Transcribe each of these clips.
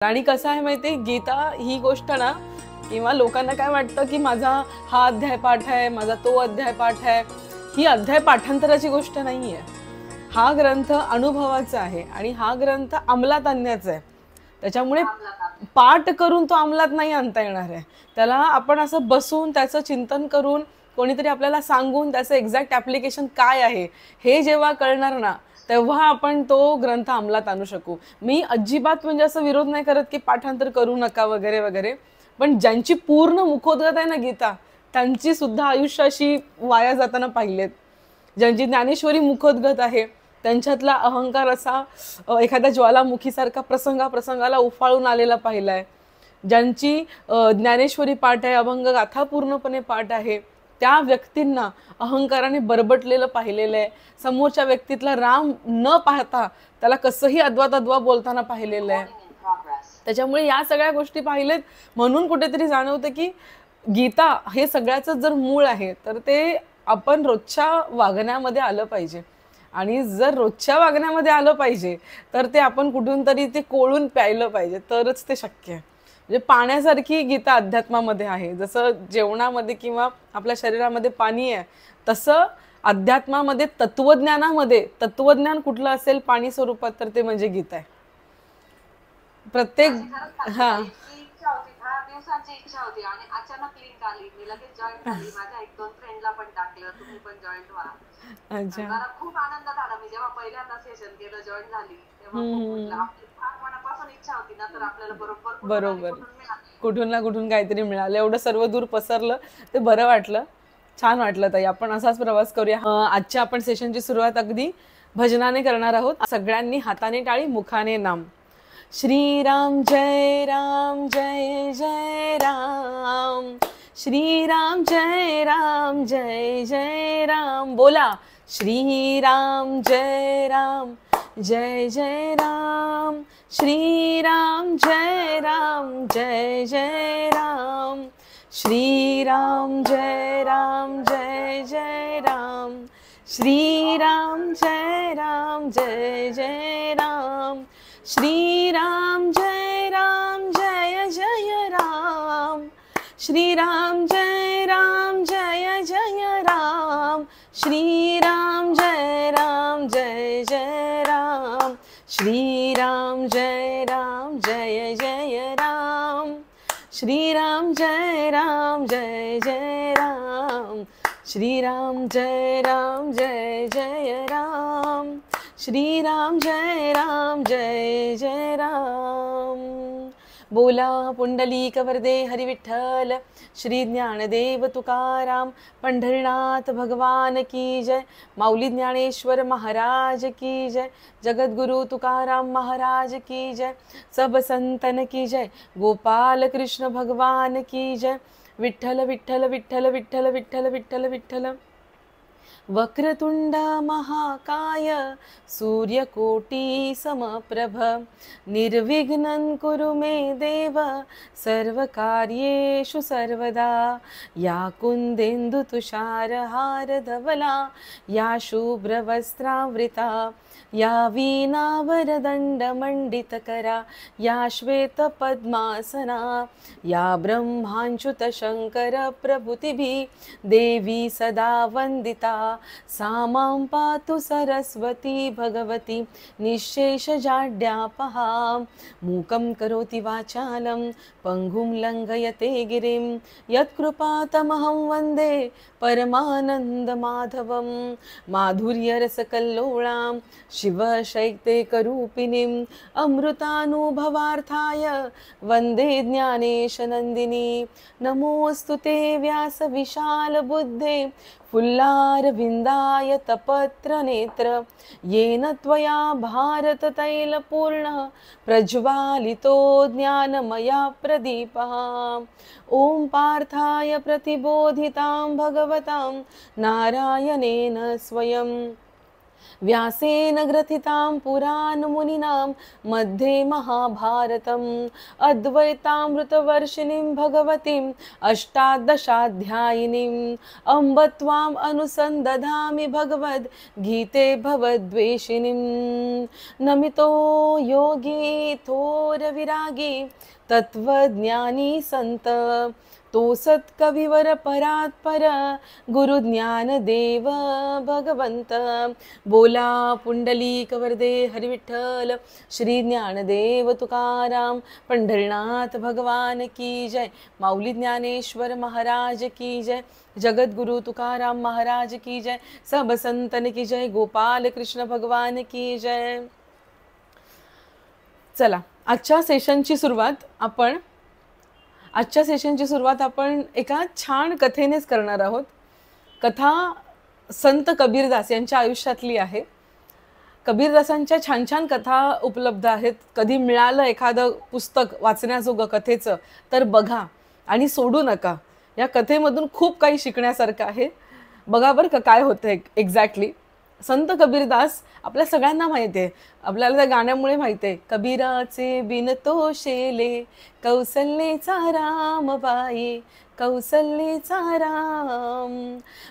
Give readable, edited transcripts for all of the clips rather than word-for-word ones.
आणि कसं आहे माहिती, गीता ही गोष्ट ना, किंवा लोकांना काय वाटतं की माझा हा अध्याय पाठ आहे, माझा तो अध्याय पाठ आहे, ही अध्याय पाठांतराची गोष्ट नाहीये. हा ग्रंथ अनुभवाचा आहे आणि हा ग्रंथ अंमलात आणण्याचा आहे. त्याच्यामुळे पाठ करून तो अंमलात नाही आणता येणार आहे. त्याला आपण असं बसून त्याचं चिंतन करून, कोणीतरी आपल्याला सांगून त्याचं एक्झॅक्ट ॲप्लिकेशन काय आहे हे जेव्हा कळणार ना, तेव्हा आपण तो ग्रंथ अंमलात आणू शकू. मी अजिबात म्हणजे असं विरोध नाही करत की पाठांतर करू नका वगैरे वगैरे, पण ज्यांची पूर्ण मुखोद्गत आहे ना गीता, त्यांची सुद्धा आयुष्य अशी वाया जाताना पाहिलेत. ज्यांची ज्ञानेश्वरी मुखोद्गत आहे, त्यांच्यातला अहंकार असा एखाद्या ज्वालामुखीसारखा प्रसंगाला उफाळून आलेला पाहिलाय. ज्यांची ज्ञानेश्वरी पाठ आहे, अभंग गाथा पूर्णपणे पाठ आहे, त्या व्यक्तींना अहंकाराने बरबटलेलं पाहिलेलं आहे. समोरच्या व्यक्तीतला राम न पाहता त्याला कसंही अद्वा बोलताना पाहिलेलं आहे. त्याच्यामुळे या सगळ्या गोष्टी पाहिलेत म्हणून कुठेतरी जाणवतं की गीता हे सगळ्याच जर मूळ आहे, तर ते आपण रोजच्या वागण्यामध्ये आलं पाहिजे. आणि जर रोजच्या वागण्यामध्ये आलं पाहिजे, तर ते आपण कुठून तरी ते कोळून प्यायलं पाहिजे, तरच ते शक्य आहे. म्हणजे पाण्यासारखी गीता अध्यात्मामध्ये आहे. जसं जेवणामध्ये किंवा आपल्या शरीरामध्ये पाणी आहे, तसं अध्यात्मामध्ये तत्वज्ञानामध्ये तत्वज्ञान कुठलं असेल पाणी स्वरूपात, तर ते म्हणजे गीता आहे. प्रत्येक हा दिवसांची इच्छा होती आणि अचानक लिंक आली. मी लगेच जॉईन झाली. माझ्या एक दोन फ्रेंडला पण टाकलं, तुम्ही पण जॉईन व्हा. अच्छा. मला खूप आनंद झाला. मी जेव्हा पहिल्यांदा सेशन केलं, जॉईन झाली, तेव्हा खूप म्हटलं आपली फार मनापासून इच्छा होती ना, तर आपल्याला बरोबर बरोबर मिळाली. कुठून ना कुठून काहीतरी मिळालं. एवढं सर्व दूर पसरलं, ते बरं वाटलं, छान वाटलं. ताई, आपण असाच प्रवास करूया. आजच्या आपण सेशनची सुरुवात अगदी भजनाने करणार आहोत. सगळ्यांनी हाताने टाळी, मुखाने नाम. श्रीराम जय राम जय जय राम, श्रीराम जय राम जय जय राम. बोला, श्रीराम जय राम जय जय राम, श्रीराम जय राम जय जय राम, श्रीराम जय राम जय जय राम, श्रीराम जय राम जय जय राम, श्रीराम जय राम जय जय राम, श्रीराम जय राम जय जय राम, श्रीराम जय राम जय जय राम, श्रीराम जय राम जय जय राम, श्रीराम जय राम जय जय राम, श्रीराम जय राम जय जय राम, श्रीराम जय राम जय जय राम. बोला पुंडलीक वरदे हरी विठ्ठल, श्री ज्ञानदेव तुकाराम पंढरीनाथ भगवान की जय. माऊली ज्ञानेश्वर महाराज की जय. जगद्गुरु तुकाराम महाराज की जय. सब संतन की जय. गोपाल कृष्ण भगवान की जय. विठ्ठल विठ्ठल विठ्ठल विठ्ठल विठ्ठल विठ्ठल विठ्ठल. वक्रतुंड महाकाय सूर्यकोटी समप्रभ, निर्विघ्नं कुरु मे देव सर्वकार्येषु सर्वदा. या कुंदेन्दु तुषारहार धवला, या शुभ्रवस्त्रावृता, या वीणावरदण्डमण्डितकरा, या श्वेतपद्मासना, या ब्रह्माच्युत शङ्कर प्रभृतिभिः देवी सदा वन्दिता. सा मां पातु सरस्वती भगवती निःशेषजाड्यापहा. मूकं करोति वाचालं पङ्गुं लङ्घयते गिरिं, यत्कृपातमहं वन्दे परमानन्दमाधवं. माधुर्यरसकल्लोळां शिवशैत्येकरूपिणीम्, अमृतानुभवार्थाय वन्दे ज्ञानेशनन्दिनी. नमोऽस्तु ते व्यासविशालबुद्धे, फुल्लारविन्दाय तपत्रनेत्र, येन त्वया भारततैलपूर्णः प्रज्वालितो ज्ञानमया प्रदीपः. ॐ पार्थाय प्रतिबोधितां भगवतां नारायणेन स्वयं. व्यासेन ग्रथितां पुराणमुनिनां मध्ये महाभारतम् अद्वैतामृतवर्षिणीं भगवतीम् अष्टादशाध्यायिनीम् अम्ब त्वाम् अनुसन्दधामि भगवद्गीते भवद्वेषिणीं नमितो योगी थोरविरागी तत्त्वज्ञानी संत तो सत्कविवर परात्पर गुरुज्ञान देव भगवंत बोला पुंडलीक वरदे हरिविठ्ठल श्री ज्ञानदेव तुकाराम पंढरीनाथ भगवान की जय माऊली ज्ञानेश्वर महाराज की जय जगद्गुरु तुकाराम महाराज की जय सब संतन की जय गोपाल कृष्ण भगवान की जय। चला आजच्या सेशनची सुरुवात आपण एका छान कथेनेच करणार आहोत। कथा संत कबीरदास यांच्या आयुष्यातली आहे। कबीरदासांच्या छान छान कथा उपलब्ध आहेत। कधी मिळालं एखादं पुस्तक वाचण्याजोगं कथेचं तर बघा आणि सोडू नका। या कथेमधून खूप काही शिकण्यासारखं आहे। बघा बरं का काय होतं एक्झॅक्टली। संत कबीरदास आपल्या सगळ्यांना माहिती आहे, आपल्याला त्या गाण्यामुळे माहिती आहे। कबीराचे बिन तो शेले कौसल्येचा राम बाई कौसल्येचा राम,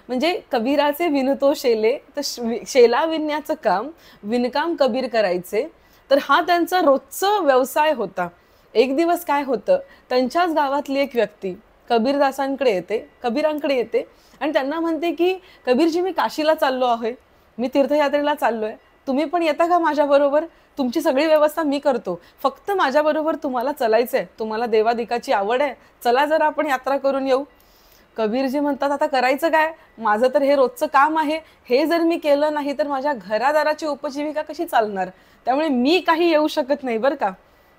म्हणजे कबीराचे बिन तो शेले तर शेला विणण्याचं काम विणकाम कबीर करायचे। तर हा त्यांचा रोजचा व्यवसाय होता। एक दिवस काय होतं, त्यांच्याच गावातली एक व्यक्ती कबीरांकडे येते आणि त्यांना म्हणते की कबीरजी मी काशीला चाललो आहे, मी तीर्थयात्रेला चाललोय, तुम्ही पण येता का माझ्या बरोबर? तुमची सगळी व्यवस्था मी करतो, फक्त माझ्या बरोबर तुम्हाला चालायचंय, तुम्हाला देवादिकाची आवड आहे, चला जरा आपण यात्रा करून येऊ। कबीरजी म्हणतात आता करायचं काय, माझं तर हे रोजचं काम आहे, हे जर मी केलं नाही तर माझ्या घरादाराची उपजीविका कशी चालणार, त्यामुळे मी काही येऊ शकत नाही बरं का।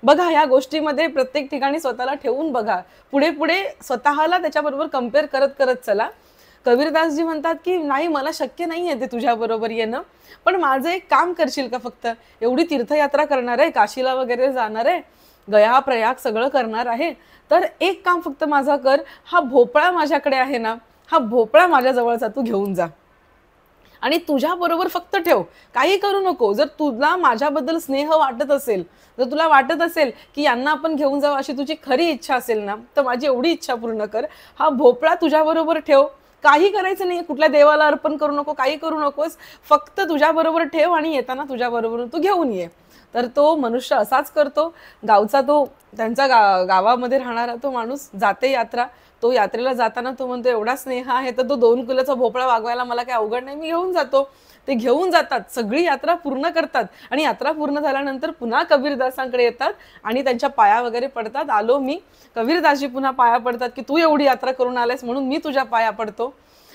बघा या गोष्टीमध्ये प्रत्येक ठिकाणी स्वतःला ठेवून बघा, पुढे पुढे स्वतःला त्याच्याबरोबर कम्पेअर करत करत चला। कबीरदासजी म्हणतात की नाही मला शक्य नाही आहे ते तुझ्या बरोबर येणं, पण माझं एक काम करशील का, फक्त एवढी तीर्थयात्रा करणार आहे, काशीला वगैरे जाणार आहे, गया प्रयाग सगळं करणार आहे, तर एक काम फक्त माझा कर, हा भोपळा माझ्याकडे आहे ना, हा भोपळा माझ्या जवळचा तू घेऊन जा आणि तुझ्या बरोबर फक्त ठेव, काही करू नको। जर तुला माझ्याबद्दल स्नेह वाटत असेल, जर तुला वाटत असेल की यांना आपण घेऊन जावं अशी तुझी खरी इच्छा असेल ना, तर माझी एवढी इच्छा पूर्ण कर, हा भोपळा तुझ्या बरोबर ठेव, काही करायचं नाही, कुठल्या देवाला अर्पण करू नको, काही करू नकोस, फक्त तुझ्या बरोबर ठेव आणि येताना तुझ्या बरोबर तू घेऊन ये। तर तो मनुष्य असाच करतो। गावचा तो त्यांच्या गावामध्ये राहणारा तो माणूस जाते यात्रा, तो यात्रेला जाताना तो म्हणतो एवढा स्नेह आहे तर तो 2 किलोचा भोपळा वागवायला मला काही अवघड नाही, मी घेऊन जातो। ते घेऊन जातात, सगळी यात्रा पूर्ण करतात आणि यात्रा पूर्ण झाल्यानंतर पुन्हा कबीरदासांकडे येतात आणि त्यांच्या पाया वगैरे पडतात, आलो मी। कबीरदासजी पुन्हा पाया पडतात की तू एवढी यात्रा करून आलायस म्हणून मी तुझ्या पाया पडतो।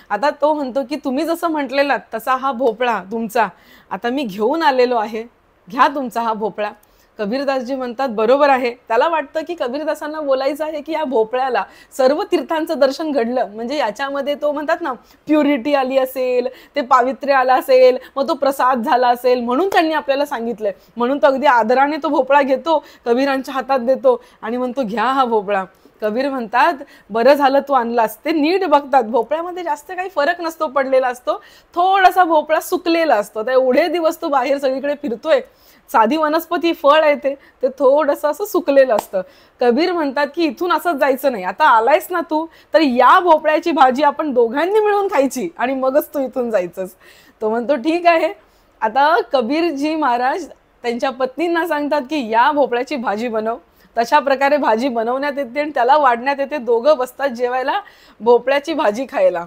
आता तो म्हणतो की तुम्ही जसं म्हटलेलात तसा हा भोपळा तुमचा आता मी घेऊन आलेलो आहे, घ्या तुमचा हा भोपळा। कबीरदासजी म्हणतात बरोबर आहे। त्याला वाटतं की कबीरदासांना बोलायचं आहे की या भोपळ्याला सर्व तीर्थांचं दर्शन घडलं, म्हणजे याच्यामध्ये तो म्हणतात ना प्युरिटी आली असेल, ते पावित्र्य आलं असेल, मग तो प्रसाद झाला असेल, म्हणून त्यांनी आपल्याला सांगितलंय। म्हणून तो अगदी आदराने तो भोपळा घेतो, कबीरांच्या हातात देतो आणि म्हणतो घ्या हा भोपळा। कबीर म्हणतात बरं झालं तू आणलास। ते नीट बघतात, भोपळ्यामध्ये जास्त काही फरक नसतो पडलेला असतो, थोडासा भोपळा सुकलेला असतो। तर एवढे दिवस तो बाहेर सगळीकडे फिरतोय, साधी वनस्पती फळ आहे ते थोडंसं असं सुकलेलं असतं। कबीर म्हणतात की इथून असंच जायचं नाही, आता आलायस ना तू, तर या भोपळ्याची भाजी आपण दोघांनी मिळून खायची आणि मगच तू इथून जायचंस। तो म्हणतो ठीक आहे। आता कबीरजी महाराज त्यांच्या पत्नींना सांगतात की या भोपळ्याची भाजी बनव, तशा प्रकारे भाजी बनवण्यात येते आणि त्याला वाढण्यात येते। दोघं बसतात जेवायला भोपळ्याची भाजी खायला।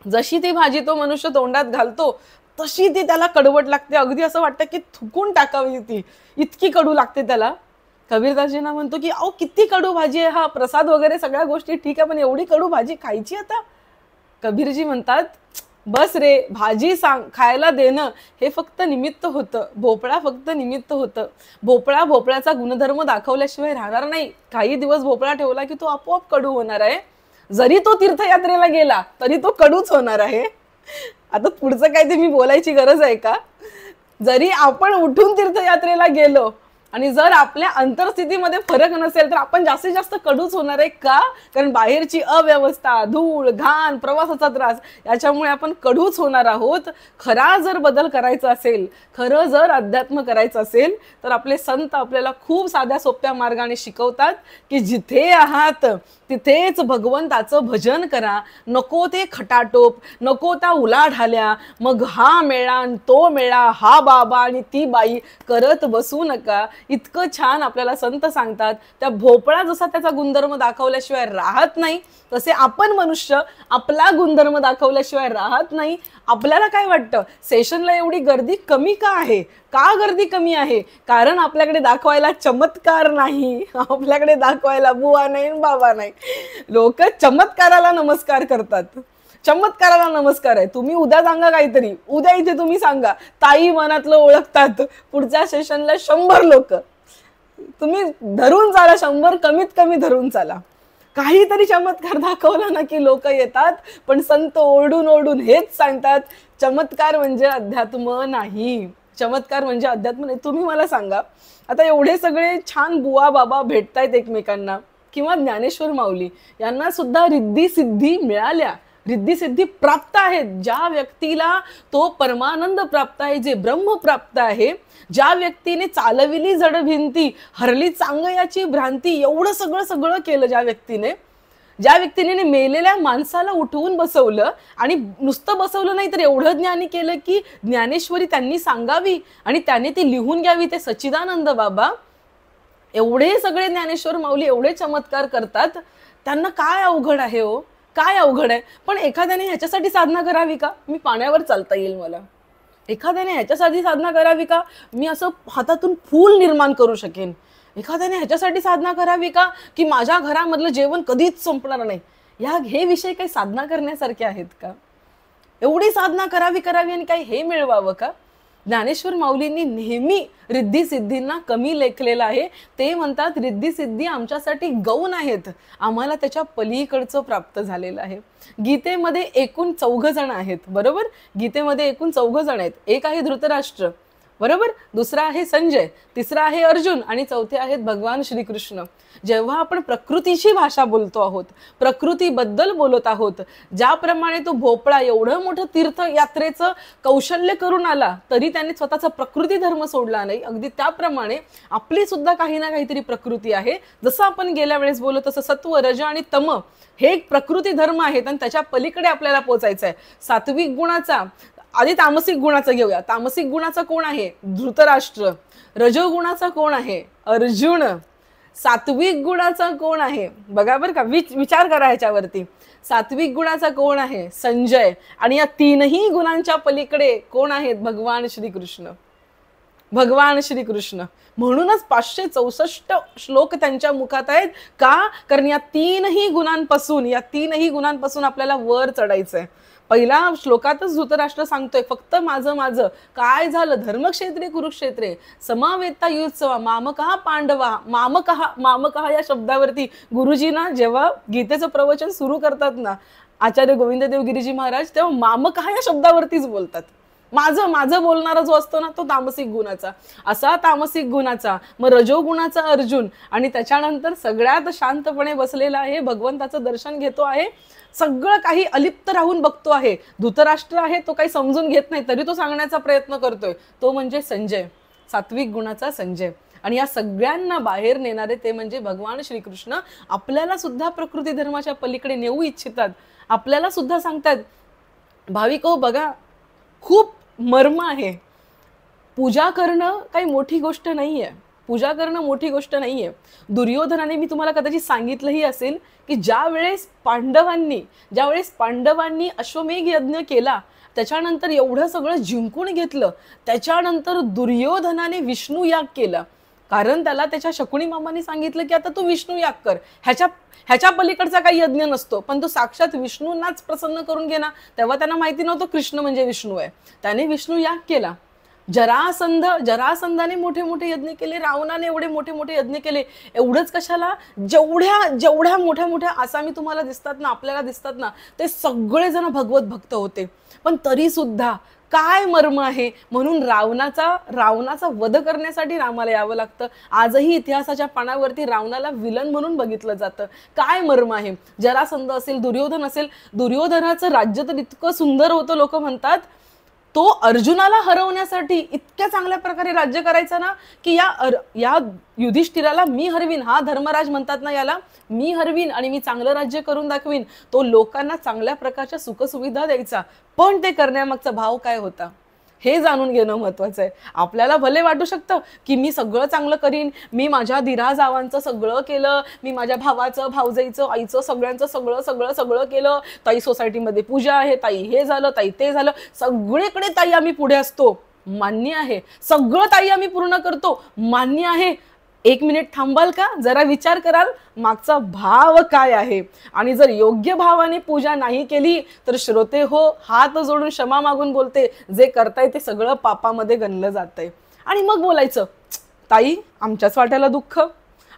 जशी ती भाजी तो मनुष्य तोंडात घालतो तशी ती त्याला कडवट लागते, अगदी असं वाटतं की थुकून टाकावी, ती इतकी कडू लागते त्याला। कबीरदासजींना म्हणतो की अहो किती कडू भाजी आहे, हा प्रसाद वगैरे सगळ्या गोष्टी ठीक आहे, पण एवढी कडू भाजी खायची आता? कबीरजी म्हणतात बस रे, भाजी खायला देणं हे फक्त निमित्त होतं, भोपळा फक्त निमित्त होतं। भोपळ्याचा गुणधर्म दाखवल्याशिवाय राहणार नाही। काही दिवस भोपळा ठेवला की तो आपोआप कडू होणार आहे, जरी तो तीर्थयात्रेला गेला तरी तो कडूच होणार आहे। आता पुढचं काय ते मी बोलायची गरज आहे का? जरी आपण उठून तीर्थयात्रेला गेलो आणि जर आपल्या अंतरस्थितीमध्ये फरक नसेल तर आपण जास्तीत जास्त कडूच होणार आहे. का? कारण बाहेरची अव्यवस्था, धूळ, घाण, प्रवासाचा त्रास याच्यामुळे आपण कडूच होणार आहोत. खरा जर बदल करायचा असेल, खरं जर अध्यात्म करायचं असेल तर आपले संत आपल्याला खूप साध्या सोप्या मार्गाने शिकवतात की जिथे आहात तिथेच भगवंताचं भजन करा. नको ते खटाटोप, नको त्या उलाढाल्या, मग हा मेळा तो मेळा, हा बाबा आणि ती बाई करत बसू नका. इतकं छान आपल्याला संत सांगतात. त्या भोपळा जसा त्याचा गुणधर्म दाखवल्याशिवाय राहत नाही, तसे आपण मनुष्य आपला गुणधर्म दाखवल्याशिवाय राहत नाही. आपल्याला काय वाटतं, सेशनला एवढी गर्दी कमी का आहे? का गर्दी कमी आहे? कारण आपल्याकडे दाखवायला चमत्कार नाही, आपल्याकडे दाखवायला बुवा नाही, बाबा नाही. लोक चमत्काराला नमस्कार करतात. चमत्काराला नमस्कार आहे. तुम्ही उद्या सांगा काहीतरी, उद्या इथे तुम्ही सांगा ताई मनातलं ओळखतात, पुढच्या सेशनला 100 लोक. तुम्ही धरून चाला, 100 कमीत कमी धरून चाला. काहीतरी चमत्कार दाखवला ना की लोक येतात. पण संत ओरडून ओरडून हेच सांगतात, चमत्कार म्हणजे अध्यात्म नाही, चमत्कार म्हणजे अध्यात्म नाही. तुम्ही मला सांगा, आता एवढे सगळे छान बुवा बाबा भेटतायत एकमेकांना, किंवा ज्ञानेश्वर माऊली यांना सुद्धा रिद्धी सिद्धी मिळाल्या, रिद्धी सिद्धी प्राप्त आहेत. ज्या व्यक्तीला तो परमानंद प्राप्त आहे, जे ब्रह्म प्राप्त आहे, ज्या व्यक्तीने चालविली जड भिंती, हरली चांगयाची भ्रांती, एवढं सगळं सगळं केलं ज्या व्यक्तीने मेलेल्या माणसाला उठवून बसवलं, आणि नुसतं बसवलं नाही तर एवढं ज्ञानी केलं की ज्ञानेश्वरी त्यांनी सांगावी आणि त्याने ती लिहून घ्यावी. ते सच्चिदानंद बाबा एवढे सगळे ज्ञानेश्वर माऊली एवढे चमत्कार करतात. त्यांना काय अवघड आहे हो, काय अवघड आहे? पण एखाद्याने ह्याच्यासाठी साधना करावी का? मी पाण्यावर चालता येईल मला. एखाद्याने ह्याच्यासाठी साधना करावी का? मी असं हातातून फूल निर्माण करू शकेन. एखाद्याने ह्याच्यासाठी साधना करावी का की माझ्या घरामधलं जेवण कधीच संपणार नाही. हे विषय काही साधना करण्यासारखे आहेत का? एवढी साधना करावी आणि काही हे मिळवावं का? ज्ञानेश्वर माऊलींनी नेहमी रिद्धी सिद्धींना कमी लेखलेलं आहे. ते म्हणतात रिद्धी सिद्धी आमच्यासाठी गौण आहेत, आम्हाला त्याच्या पलीकडचं प्राप्त झालेलं आहे. गीतेमध्ये एकूण 4 जण आहेत, बरोबर? गीतेमध्ये एकूण 4 जण आहेत. एक आहे धृतराष्ट्र, बरोबर, दुसरा आहे संजय, तिसरा आहे अर्जुन आणि चौथे आहेत भगवान श्रीकृष्ण. जेव्हा आपण प्रकृतीची भाषा बोलतो आहोत, प्रकृतीबद्दल बोलत आहोत, ज्याप्रमाणे तो भोपळा एवढं मोठं तीर्थयात्रेचं कौशल्य करून आला तरी त्याने स्वतःचा प्रकृती धर्म सोडला नाही, अगदी त्याप्रमाणे आपली सुद्धा काही ना काहीतरी प्रकृती आहे. जसं आपण गेल्या वेळेस बोललो तसं सत्व, रज आणि तम हे एक प्रकृती धर्म आहेत आणि त्याच्या पलीकडे आपल्याला पोचायचं आहे. सात्विक गुणाचा, आधी तामसिक गुणाचं घेऊया. तामसिक गुणाचा कोण आहे? धृतराष्ट्र. रजोगुणाचा कोण आहे? अर्जुन. सात्विक गुणाचा कोण आहे? बघा बरं का, विचार करा ह्याच्यावरती. सात्विक गुणाचा कोण आहे? संजय. आणि या 3ही गुणांच्या पलीकडे कोण आहेत? भगवान श्रीकृष्ण. भगवान श्रीकृष्ण. म्हणूनच 564 श्लोक त्यांच्या मुखात आहेत. का? कारण या 3ही गुणांपासून आपल्याला वर चढायचंय. पहिला श्लोकातच धृतराष्ट्र सांगतोय फक्त माझं माझं. काय झालं? धर्मक्षेत्रे कुरुक्षेत्रे समावेत्ता युत्सवा मामकहा पांडवा. मामकहा या शब्दावरती गुरुजींना जेव्हा गीतेचं प्रवचन सुरू करतात ना आचार्य गोविंददेव गिरीजी महाराज, तेव्हा मामकहा या शब्दावरतीच बोलतात. माझं बोलणारा जो असतो ना तो तामसिक गुणाचा. असा तामसिक गुणाचा, मग रजोगुणाचा अर्जुन, आणि त्याच्यानंतर सगळ्यात शांतपणे बसलेला आहे, भगवंताचं दर्शन घेतो आहे, सगळं काही अलिप्त राहून बघतो आहे. धृतराष्ट्र आहे तो काही समजून घेत नाही तरी तो सांगण्याचा प्रयत्न करतोय, तो म्हणजे संजय, सात्विक गुणाचा संजय. आणि या सगळ्यांना बाहेर नेणारे ते म्हणजे भगवान श्रीकृष्ण. आपल्याला सुद्धा प्रकृती धर्माच्या पलीकडे नेऊ इच्छितात. आपल्याला सुद्धा सांगतात, भाविको बघा, खूप मर्म आहे. पूजा करणं काही मोठी गोष्ट नाहीये. पूजा करणं मोठी गोष्ट नाहीये. दुर्योधनाने, मी तुम्हाला कदाचित सांगितलंही असेल की ज्यावेळेस पांडवांनी अश्वमेघ यज्ञ केला, त्याच्यानंतर एवढं सगळं जिंकून घेतलं, त्याच्यानंतर दुर्योधनाने विष्णू याग केला. कारण त्याला त्याच्या शकुनी मामाने सांगितलं की आता तू विष्णू याग कर, ह्याच्या पलीकडचा काही यज्ञ नसतो, पण तो साक्षात विष्णूंनाच प्रसन्न करून घे ना. तेव्हा त्यांना माहिती नव्हतं कृष्ण म्हणजे विष्णू आहे. त्याने विष्णू याग केला. जरासंधाने मोठे मोठे यज्ञ केले, रावणाने एवढे मोठे मोठे यज्ञ केले. एवढंच कशाला, जेवढ्या मोठ्या मोठ्या आसामी तुम्हाला दिसतात ना, आपल्याला दिसतात ना, ते सगळेजण भगवत भक्त होते. पण तरी सुद्धा काय मर्म आहे. म्हणून रावणाचा वध करण्यासाठी रामाला यावं लागतं. आजही इतिहासाच्या पानावरती रावणाला विलन म्हणून बघितलं जातं. काय मर्म आहे. जरासंध असेल, दुर्योधन असेल, दुर्योधनाचं राज्य तर इतकं सुंदर होतं, लोक म्हणतात तो अर्जुनाला हरवण्यासाठी इतक्या चांगल्या प्रकारे राज्य करायचं ना, की या युधिष्ठिराला मी हरवीन, हा धर्मराज म्हणतात ना याला, मी हरवीन आणि मी चांगलं राज्य करून दाखवीन. तो लोकांना चांगल्या प्रकारच्या सुखसुविधा द्यायचा. पण ते करण्यामागचा भाव काय होता हे जाणून घेणं महत्वाचं आहे. आपल्याला भले वाटू शकतं की मी सगळं चांगलं करीन, मी माझ्या दिरा जावांचं सगळं केलं, मी माझ्या भावाचं, भावजाईचं, आईचं, सगळ्यांचं सगळं सगळं सगळं केलं, ताई सोसायटीमध्ये पूजा आहे, ताई हे झालं, ताई ते झालं, सगळीकडे ताई आम्ही पुढे असतो, मान्य आहे. सगळं ताई आम्ही पूर्ण करतो, मान्य आहे. 1 मिनिट थांबाल का, जरा विचार कराल मागचा भाव काय आहे. आणि जर योग्य भावाने पूजा नाही केली तर श्रोते हो, हात जोडून क्षमा मागून बोलते, जे करताय ते सगळं पापामध्ये गणलं जातंय. आणि मग बोलायचं, ताई आमच्याच वाट्याला दुःख,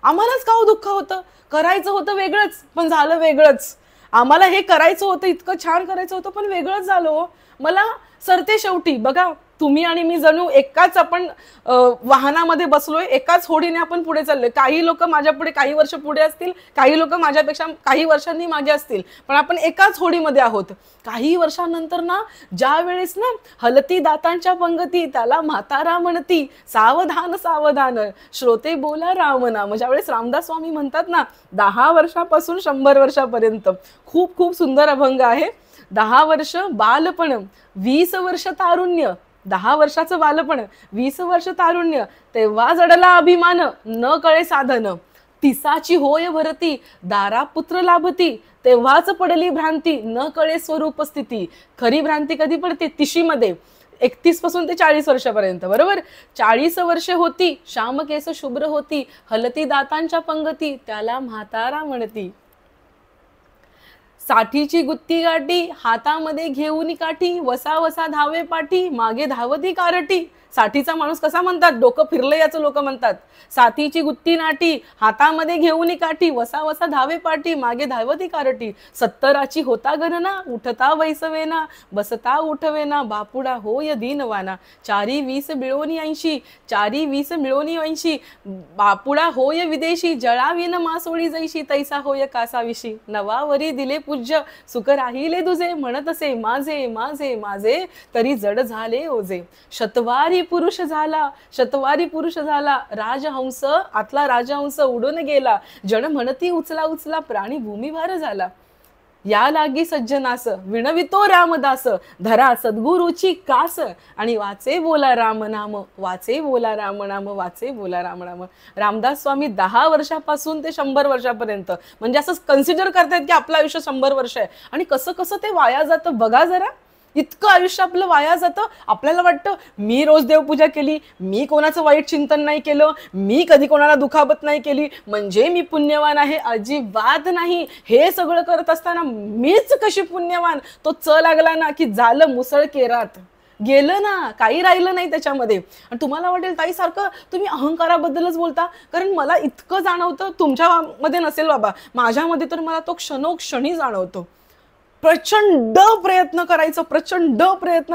आम्हालाच का दुःख होतं, करायचं होतं वेगळंच पण झालं वेगळंच, आम्हाला हे करायचं होतं, इतकं छान करायचं होतं पण वेगळंच झालं. मला सरते शेवटी बघा, तुम्ही आणि मी जणू एकाच आपण वाहनामध्ये बसलोय, एकाच होडीने आपण पुढे चाललोय. काही लोक माझ्या पुढे काही वर्ष पुढे असतील, काही लोक माझ्यापेक्षा काही वर्षांनी मागे असतील, पण आपण एकाच होडीमध्ये आहोत. काही वर्षांनंतर ना, ज्या वेळेस ना हलती दातांच्या पंगती त्याला म्हातारा म्हणती, सावधान सावधान श्रोते बोला राम नाम. ज्यावेळेस रामदास स्वामी म्हणतात ना, 10 वर्षापासून 100 वर्षापर्यंत, खूप खूप सुंदर अभंग आहे. 10 वर्ष बालपण, 20 वर्ष तारुण्य, 10 वर्षाचं बालपण, 20 वर्ष तारुण्य, तेव्हा जडला अभिमान, न कळे साधन, 30ची होय भरती, दारा पुत्र लाभती, तेव्हाच पडली भ्रांती, न कळे स्वरूप स्थिती. खरी भ्रांती कधी पडते, 30 मध्ये, 31 पासून ते 40 वर्षापर्यंत, बरोबर. 40 वर्ष होती, श्यामकेस शुभ्र होती, हलती दातांच्या पंगती, त्याला म्हातारा म्हणती. 60ची गुत्ती गाठी, हातामध्ये घेऊन काठी, वसा वसा धावे पाठी, मागे धावती कारटी. 60चा माणूस कसा म्हणतात, डोकं फिरलं याचं लोक म्हणतात. 60ची गुत्ती नाटी, हातामध्ये घेऊन काठी, वसा वसा धावे पाठी, मागे धावती कारटी. 70ची होता गणना, उठता वैसवेना, बसता उठवेना, बापुडा होय दीनवाना. 4 20 मिळवणी 80, 4 20 मिळवणी 80, बापुडा होय विदेशी, जळावीन मासोळी जैशी, तैसा होय कासाविशी. नवावरी दिले पूज्य, सुख राहिले तुझे, म्हणत असे माझे माझे माझे, तरी जड झाले ओझे. शतवारी पुरुष झाला, राजहंस आतला राजहंस उडून गेला, जण म्हणती उचला उचला, प्राणी भूमीभार झाला. या लागी सज्जनास, विणवितो रामदास, धरा सद्गुरूची कास, आणि वाचे बोला राम नाम, वाचे बोला राम नाम, वाचे बोला राम नाम. रामदास स्वामी 10 वर्षापासून ते 100 वर्षापर्यंत, म्हणजे असं कन्सिडर करतायत की आपलं आयुष्य 100 वर्ष आहे, आणि कसं कसं ते वाया जातं बघा जरा. इतकं आयुष्य आपलं वाया जातं. आपल्याला वाटतं मी रोज देवपूजा केली, मी कोणाचं वाईट चिंतन नाही केलं, मी कधी कोणाला दुखापत नाही केली, म्हणजे मी पुण्यवान आहे. अजिबात नाही. हे सगळं करत असताना मीच कशी पुण्यवान. तो लागला ना की झालं मुसळ केरात, गेलं ना, काही राहिलं नाही त्याच्यामध्ये. आणि तुम्हाला वाटेल ताई सारखं तुम्ही अहंकाराबद्दलच बोलता, कारण मला इतकं जाणवतं, तुमच्यामध्ये नसेल बाबा, माझ्यामध्ये तर मला तो क्षणोक्षणी जाणवतो. प्रचंड प्रयत्न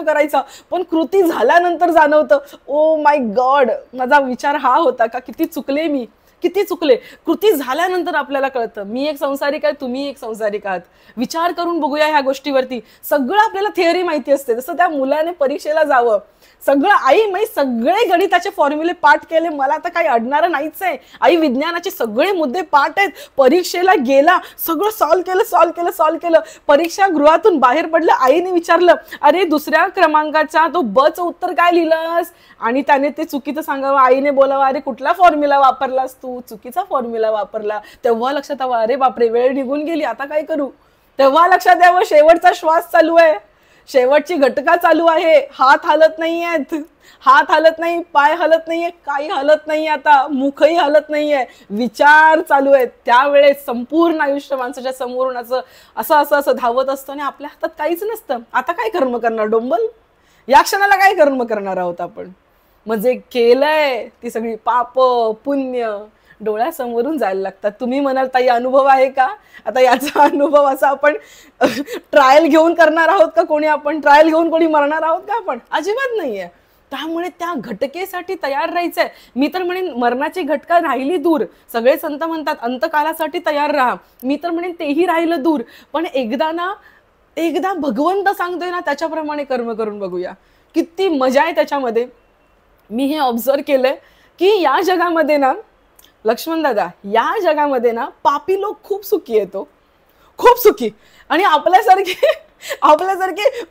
करायचा, पण कृती झाल्यानंतर जाणवतं, ओ माय गॉड, माझा विचार हा होता का, किती चुकले. कृती झाल्यानंतर आपल्याला कळतं, मी एक संसारिक आहे, तुम्ही एक संसारिक आहात. विचार करून बघूया ह्या गोष्टीवरती. सगळं आपल्याला थिअरी माहिती असते, जसं त्या मुलाने परीक्षेला जावं, सगळं आई मी सगळे गणिताचे फॉर्म्युले पाठ केले, मला आता काही अडणार नाहीच आहे. आई विज्ञानाचे सगळे मुद्दे पाठ आहेत. परीक्षेला गेला, सगळं सॉल्व केलं. परीक्षा गृहातून बाहेर पडलं, आईने विचारलं, अरे दुसऱ्या क्रमांकाचा तो बचं उत्तर काय लिहिलंस, आणि त्याने ते चुकीचं सांगावं. आईने बोलावं, अरे कुठला फॉर्म्युला वापरलास तू, चुकीचा फॉर्म्युला वापरला. तेव्हा लक्षात यावं, अरे बापरे वेळ निघून गेली, आता काय करू. तेव्हा लक्षात यावं, शेवटचा श्वास चालू आहे, शेवटची घटका चालू आहे, हात हालत नाही, पाय हलत नाहीये, काही हलत नाही, आता मुखही हलत नाहीये, विचार चालू आहेत. त्यावेळेस संपूर्ण आयुष्य माणसाच्या समोरून असं धावत असतं आणि आपल्या हातात काहीच नसतं. आता काय कर्म करणार डोंबल, या क्षणाला काय कर्म करणार आहोत आपण. म्हणजे केलंय ती सगळी पाप पुण्य डोळ्यासमोरून जायला लागतात. तुम्ही म्हणाल ताई अनुभव आहे का? आता याचा अनुभव असा आपण ट्रायल घेऊन करणार आहोत का? कोणी आपण ट्रायल घेऊन कोणी मरणार आहोत का? आपण अजिबात नाहीये. त्यामुळे त्या घटकेसाठी तयार राहायचंय. मी तर म्हणेन मरणाची घटका राहिली दूर. सगळे संत म्हणतात अंतकालासाठी तयार राहा. मी तर म्हणेन तेही राहिलं दूर. पण एकदा भगवंत सांगतोय ना त्याच्याप्रमाणे कर्म करून बघूया. किती मजा आहे त्याच्यामध्ये. मी हे ऑब्झर्व केलंय की या जगामध्ये ना लक्ष्मण दादा, या जगामध्ये ना पापी लोक खूप सुखी येतो, खूप सुखी. आणि आपल्यासारखे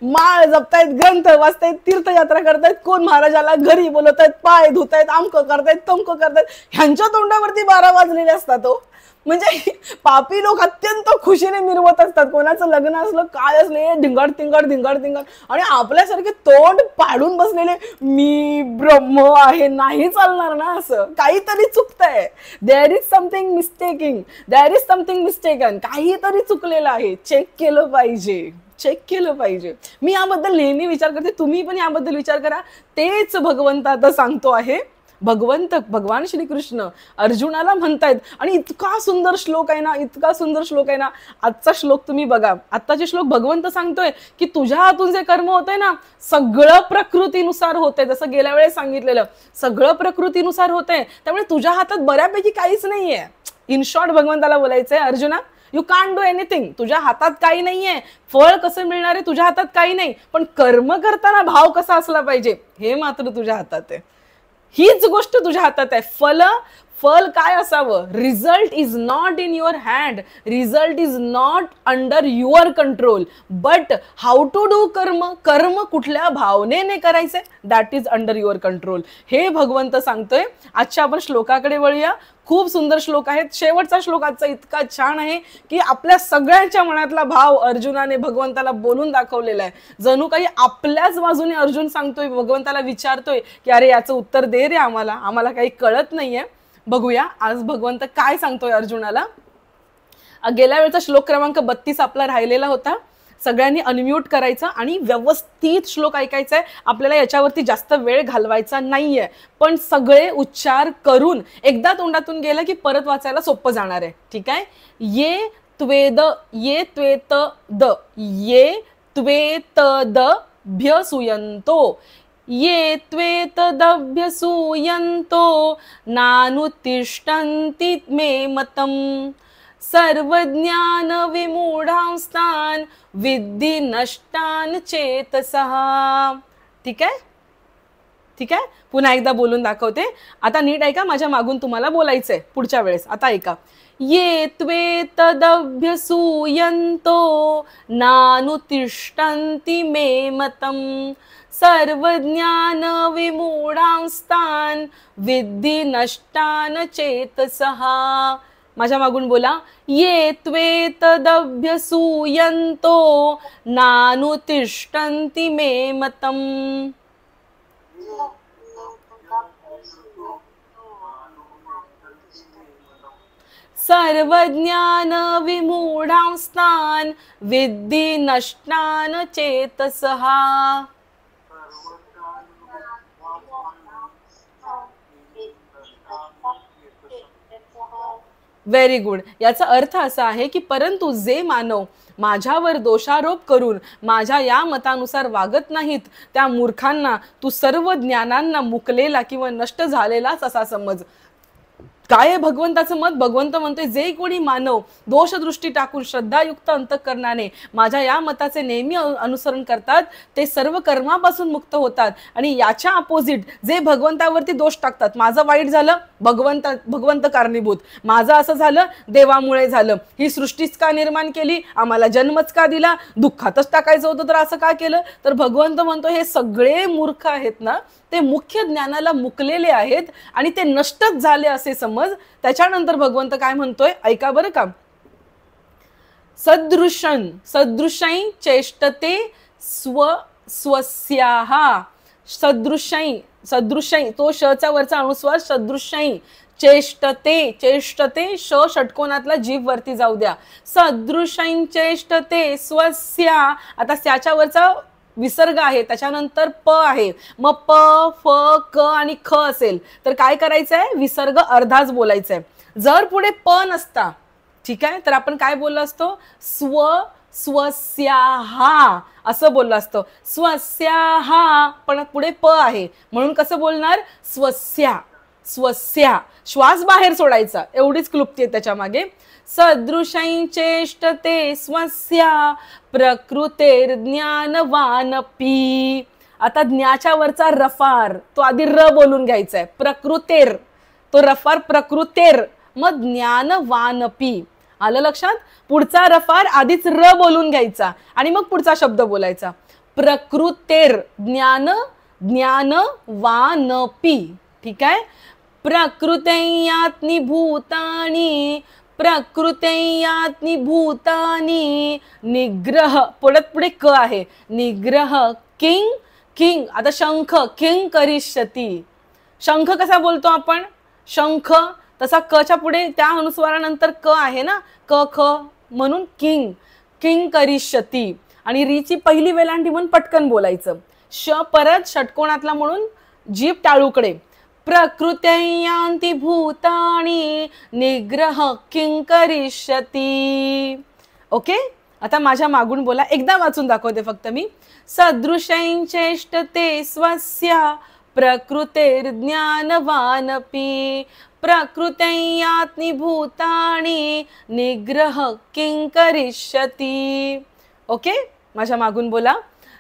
माळ जपतायत, ग्रंथ वाचतायत, तीर्थयात्रा करतायत, कोण महाराजाला घरी बोलवतायत, पाय धुतायत, आमकं करतायत, तमकं करतायत. ह्यांच्या तोंडावरती 12 वाजलेले असतात. हो म्हणजे पापी लोक अत्यंत खुशीने मिरवत असतात. कोणाचं लग्न असलं काय असले धिंगाड तिंगाड धिंगाड तिंगाड. आणि आपल्यासारखे तोंड पाडून बसलेले मी ब्रह्म आहे, नाही चालणार ना. असं काहीतरी चुकतंय. There is something mistaking, there is something mistaken. काहीतरी चुकलेलं आहे. चेक केलं पाहिजे, चेक केलं पाहिजे. मी याबद्दल नेहमी विचार करते, तुम्ही पण याबद्दल विचार करा. तेच भगवंत आता सांगतो आहे. भगवान श्रीकृष्ण अर्जुनाला म्हणतायत. आणि इतका सुंदर श्लोक आहे ना, इतका सुंदर श्लोक आहे ना. आजचा श्लोक तुम्ही बघा. आत्ताचे श्लोक भगवंत सांगतोय की तुझ्या हातून जे कर्म होतंय ना सगळं प्रकृतीनुसार होतंय. जसं गेल्या वेळेस सांगितलेलं सगळं प्रकृतीनुसार होतंय. त्यामुळे तुझ्या हातात बऱ्यापैकी काहीच नाहीये. इन शॉर्ट भगवंताला बोलायचंय अर्जुना, यू कांट डू एनिथिंग. तुझ्या हातात काही नाहीये. फळ कसं मिळणार आहे तुझ्या हातात काही नाही. पण कर्म करताना भाव कसा असला पाहिजे हे मात्र तुझ्या हातात आहे. हीच गोष्ट तुझ्या हातात आहे. फल काय असावं. Result is not in your hand, result is not under your control, but how to do कर्म कुठल्या भावनेने करायचंय that is under your control. हे भगवंत सांगतोय. आजच्या आपण श्लोकाकडे वळूया. खूप सुंदर श्लोक आहेत. शेवटचा श्लोक आजचा इतका छान आहे की आपल्या सगळ्यांच्या मनातला भाव अर्जुनाने भगवंताला बोलून दाखवलेला आहे. जणू काही आपल्याच बाजूने अर्जुन सांगतोय, भगवंताला विचारतोय की अरे याचं उत्तर दे रे, आम्हाला काही कळत नाहीये. बघूया आज भगवंत काय सांगतोय अर्जुनाला. गेल्या वेळचा श्लोक क्रमांक 32 आपला राहिलेला होता. सगळ्यांनी अनम्यूट करायचा आणि व्यवस्थित श्लोक ऐकायचा आहे. आपल्याला याच्यावरती जास्त वेळ घालवायचा नाहीये. पण सगळे उच्चार करून एकदा तोंडातून गेलं की परत वाचायला सोपं जाणार आहे. ठीक आहे. ये त्वेत द, ये त्वेत द भ्यसूयन्तो, ये त्वेतदभ्यसूयन्तो नानुतिष्ठन्ति मे मतम्, सर्वज्ञान विमूढांस्तान विद्धि नष्टान चेतसः. ठीक आहे, ठीक आहे. पुन्हा एकदा बोलून दाखवते. आता नीट ऐका, माझ्या मागून तुम्हाला बोलायचंय पुढच्या वेळेस. आता ऐका. ये त्वेतदभ्यसूयन्तो नानुतिष्ठन्ति मे मतम्, सर्वज्ञान विमूढांस्तान विद्धि नष्टान चेतसः. माझ्या मागून बोला. ये त्वेतदभ्यसूयन्तो नानुतिष्ठन्ति मे मतम्. सर्वज्ञान विमूढांस्तान विद्धि नष्टान चेतसः. Very good. याचा अर्थ असा आहे की परंतु जे मानव माझ्यावर दोषारोप करून माझ्या या मतानुसार वागत नाहीत त्या मूर्खांना तू सर्व ज्ञानांना मुकलेला किंवा नष्ट झालेलाच असा समज. काय आहे भगवंताचं मत? भगवंत म्हणतोय जे कोणी मानव दोषदृष्टी टाकून श्रद्धायुक्त अंतःकरणाने माझ्या या मताचे नेहमी अनुसरण करतात ते सर्व कर्मापासून मुक्त होतात. आणि याच्या अपोजिट जे भगवंतावरती दोष टाकतात, माझं वाईट झालं भगवंत कारणीभूत, माझं असं झालं देवामुळे झालं, ही सृष्टीच का निर्माण केली, आम्हाला जन्मच का दिला, दुःखातच टाकायचं होतं तर असं का केलं. तर भगवंत म्हणतो हे सगळे मूर्ख आहेत ना, ते मुख्य ज्ञानाला मुकलेले आहेत आणि ते नष्टच झाले असे समज. त्याच्यानंतर भगवंत काय म्हणतोय ऐका बरं का. सदृशै चेष्टते स्वस्याः. सदृशै तो शचा वरचा अनुस्वार सदृशै. चेष्टते श षटकोनातला जीभ वरती जाऊ द्या. सदृशै चेष्टते स्वस्या. आता त्याच्या वरचा विसर्ग आहे, त्याच्यानंतर प आहे. मग प फ क आणि ख असेल तर काय करायचंय, विसर्ग अर्धाच बोलायचंय. जर पुढे प नसता, ठीक आहे, तर आपण काय बोललो असतो, स्वस्याहा असं बोललो असतो. स्वस्याहा, पण पुढे प आहे म्हणून कसं बोलणार, स्वस्या. स्वस्या, श्वास बाहेर सोडायचा, एवढीच क्लुप्ती आहे त्याच्या मागे. सदृशै चेष्टते स्वस्या प्रकृतेर ज्ञानवानपी. आता ज्ञाच्या वरचा रफार तो आधी र बोलून घ्यायचा आहे, प्रकृतेर, तो रफार प्रकृतेर, मग ज्ञानवानपी. आलं लक्षात? पुढचा रफार आधीच र बोलून घ्यायचा आणि मग पुढचा शब्द बोलायचा. प्रकृतेर ज्ञानवानपी, ठीक आहे. प्रकृतैयात्नि भूतानि, प्रकृतैयात्नि भूतानि निग्रह, पुढे क आहे, निग्रह किंग किंग. आता शंख, किंग करिष्यती. शंख कसा बोलतो आपण, शंख, तसा कच्या पुढे त्या अनुस्वारानंतर क आहे ना, क ख, म्हणून किंग, किंग करिष्यती. आणि रीची पहिली वेलांटी म्हणून पटकन बोलायचं. श परत षटकोणातला म्हणून जीभ टाळूकडे. प्रकृत्यान्ति भूतानि निग्रह किं करिष्यति. ओके, आता माझ्या मागून बोला, एकदा वाचून दाखवते फक्त मी. सदृशैं चेष्टते स्वस्या प्रकृतेर्ज्ञानवानपि प्रकृत्यात्नि भूतानि निग्रह किं करिष्यति. ओके, माझ्या मागून बोला.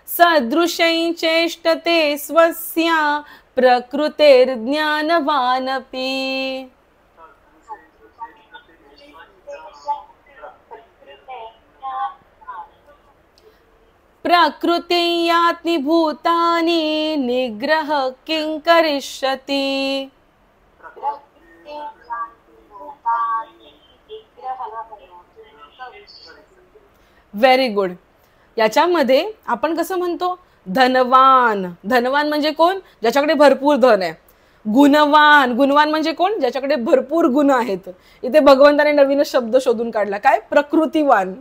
सदृशैं चेष्टते स्वस्या प्रकृतेर्ज्ञानवानपि. प्रकृत्यात्नि भूतानि निग्रह किं करिष्यति. Very good. याच्यामध्ये आपण कसं म्हणतो, धनवान, धनवान म्हणजे कोण, ज्याच्याकडे भरपूर धन आहे. गुणवान, गुणवान म्हणजे कोण, ज्याच्याकडे भरपूर गुण आहेत. इथे भगवंताने नवीनच शब्द शोधून काढला, काय, प्रकृतिवान.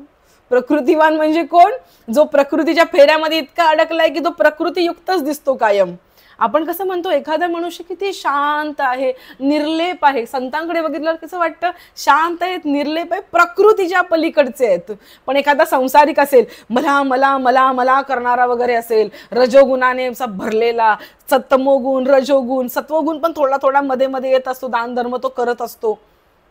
प्रकृतिवान म्हणजे कोण, जो प्रकृतीच्या फेऱ्यामध्ये इतका अडकलाय की तो प्रकृतीयुक्तच दिसतो कायम. आपण कसं म्हणतो, एखादा मनुष्य किती शांत आहे, निर्लेप आहे. संतांकडे बघितलं कसं वाटतं, शांत आहेत, निर्लेप आहे, प्रकृतीच्या पलीकडचे आहेत. पण एखादा संसारिक असेल, मला मला मला मला करणारा वगैरे असेल, रजोगुणाने भरलेला, तमोगुण, रजोगुण, सत्वगुण पण थोडा थोडा मध्ये मध्ये येत असतो, दान धर्म तो करत असतो,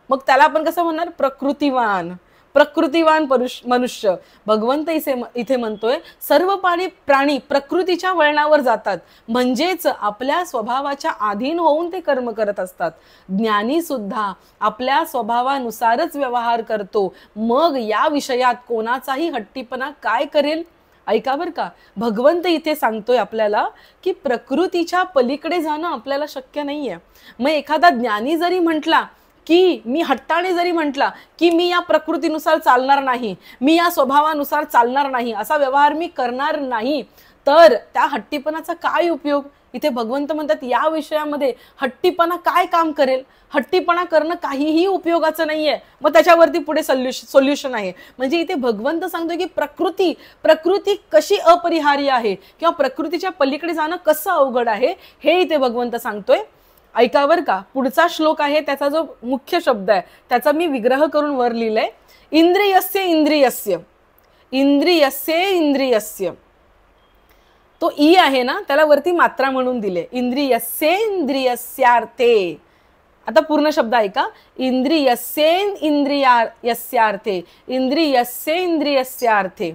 मग त्याला आपण कसं म्हणणार, प्रकृतिवान. प्रकृतिवान मनुष्य. भगवंत इथे म्हणतोय, सर्व प्राणी प्रकृतीच्या वळणावर जातात, म्हणजेच आपल्या स्वभावाच्या अधीन होऊन ते कर्म करत असतात. ज्ञानी सुद्धा आपल्या स्वभावानुसारच व्यवहार करतो, मग या विषयात कोणाचाही हट्टीपणा काय करेल. ऐका बर का, भगवंत इथे सांगतोय आपल्याला की प्रकृतीच्या पलीकडे जाणं आपल्याला शक्य नाहीये. मग एखादा ज्ञानी जरी म्हटला की मी हट्टाने जरी म्हटला की मी या प्रकृतीनुसार चालणार नाही, मी या स्वभावानुसार चालणार नाही, असा व्यवहार मी करणार नाही, तर त्या हट्टीपणाचा काय उपयोग. इथे भगवंत म्हणतात या विषयामध्ये हट्टीपणा काय काम करेल. हट्टीपणा करणं काहीही उपयोगाचं नाहीये. मग त्याच्यावरती पुढे सोल्युशन आहे. म्हणजे इथे भगवंत सांगतोय की प्रकृती कशी अपरिहार्य आहे किंवा प्रकृतीच्या पलीकडे जाणं कसं अवघड आहे, हे इथे भगवंत सांगतोय. ऐकावर का, पुढचा श्लोक आहे, त्याचा जो मुख्य शब्द आहे त्याचा मी विग्रह करून वर लिहिलंय. इंद्रियस्य इंद्रियस्य, इंद्रियस्य इंद्रियस्य, तो ई आहे ना, त्याला वरती मात्रा म्हणून दिले. इंद्रियस्य इंद्रियस्यार्थे. आता पूर्ण शब्द ऐका. इंद्रियस्य इंद्रियस्यार्थे, इंद्रियस्य इंद्रियस्यार्थे.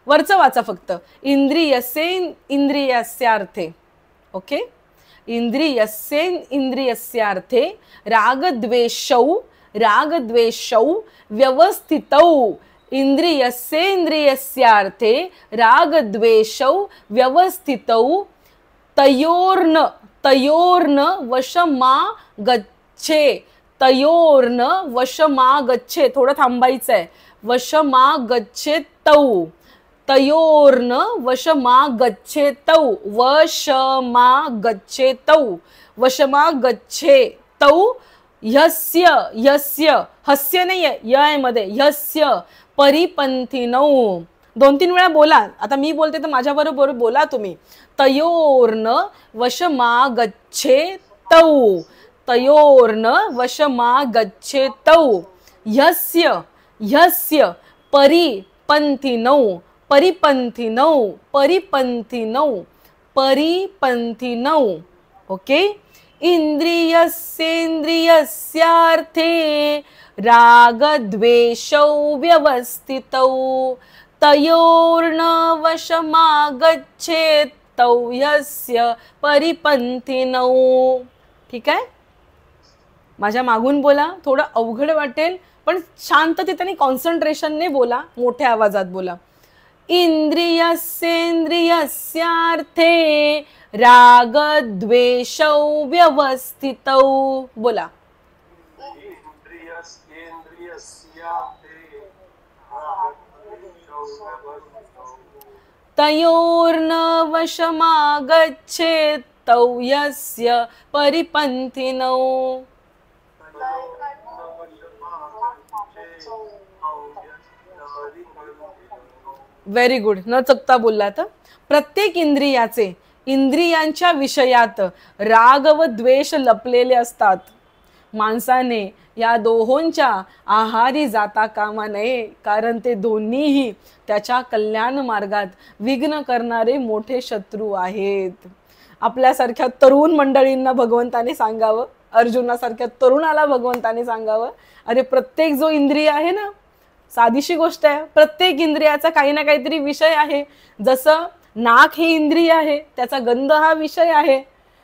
वरचं वाचा फक्त. इंद्रियस्य इंद्रियस्यार्थे. ओके, इंद्रियस्य इंद्रियस्यार्थे रागद्वेषौ व्यवस्थितौ. इंद्रियस्य इंद्रियस्यार्थे रागद्वेषौ व्यवस्थितौ तयोर्न वशमा गच्छे. तयोर्न वशमा गच्छे, थोडं थांबायचंय. वशमा गच्छे तौ, तयोर्न वशमा गच्छेतौ, वशमा गच्छेतौ, वशमा गच्छेतौ. ह्यस्य, ह्यस्य, हस्य नाहीये, य मध्ये, ह्यस्य परिपंथिनौ. 2-3 वेळा बोला. आता मी बोलते तर माझ्या बरोबर बोला तुम्ही. तयोर्न वशमा गच्छेतौ, तयोर्न वशमागच्छेतौ ह्यस्य ह्यस्य परिपन्थिनौ परिपन्थिनौ परिपन्थिनौ परिपन्थिनौ. ओके. इंद्रियस्येन्द्रियस्यार्थे रागद्वेषौ व्यवस्थितौ तयोर्न वशमागच्छेत् तौ ह्यस्य परिपन्थिनौ. ठीक आहे. माझ्या मागून बोला. थोडं अवघड वाटेल पण शांततेने कॉन्सन्ट्रेशनने बोला, मोठ्या आवाजात बोला. इंद्रियस्येन्द्रियस्यार्थे रागद्वेषौ व्यवस्थितौ. बोला. तयोर्न वशमागच्छेत् तौ ह्यस्य परिपन्थिनौ. Very good. न चुकता बोलला. तर प्रत्येक इंद्रियाचे इंद्रियांच्या विषयात राग व द्वेष लपलेले असतात. माणसाने या दोहोंच्या आहारी जाता कामा नये, कारण ते दोन्हीही त्याच्या कल्याण मार्गात विघ्न करणारे मोठे शत्रू आहेत. आपल्यासारख्या तरुण मंडळींना भगवंताने सांगावं, अर्जुनासारख्या तरुणाला भगवंताने सांगावं, अरे प्रत्येक जो इंद्रिय आहे ना, साधीशी गोष्ट आहे, प्रत्येक इंद्रियाचा काही ना काहीतरी विषय आहे. जसं नाक हे इंद्रिय आहे, त्याचा गंध हा विषय आहे.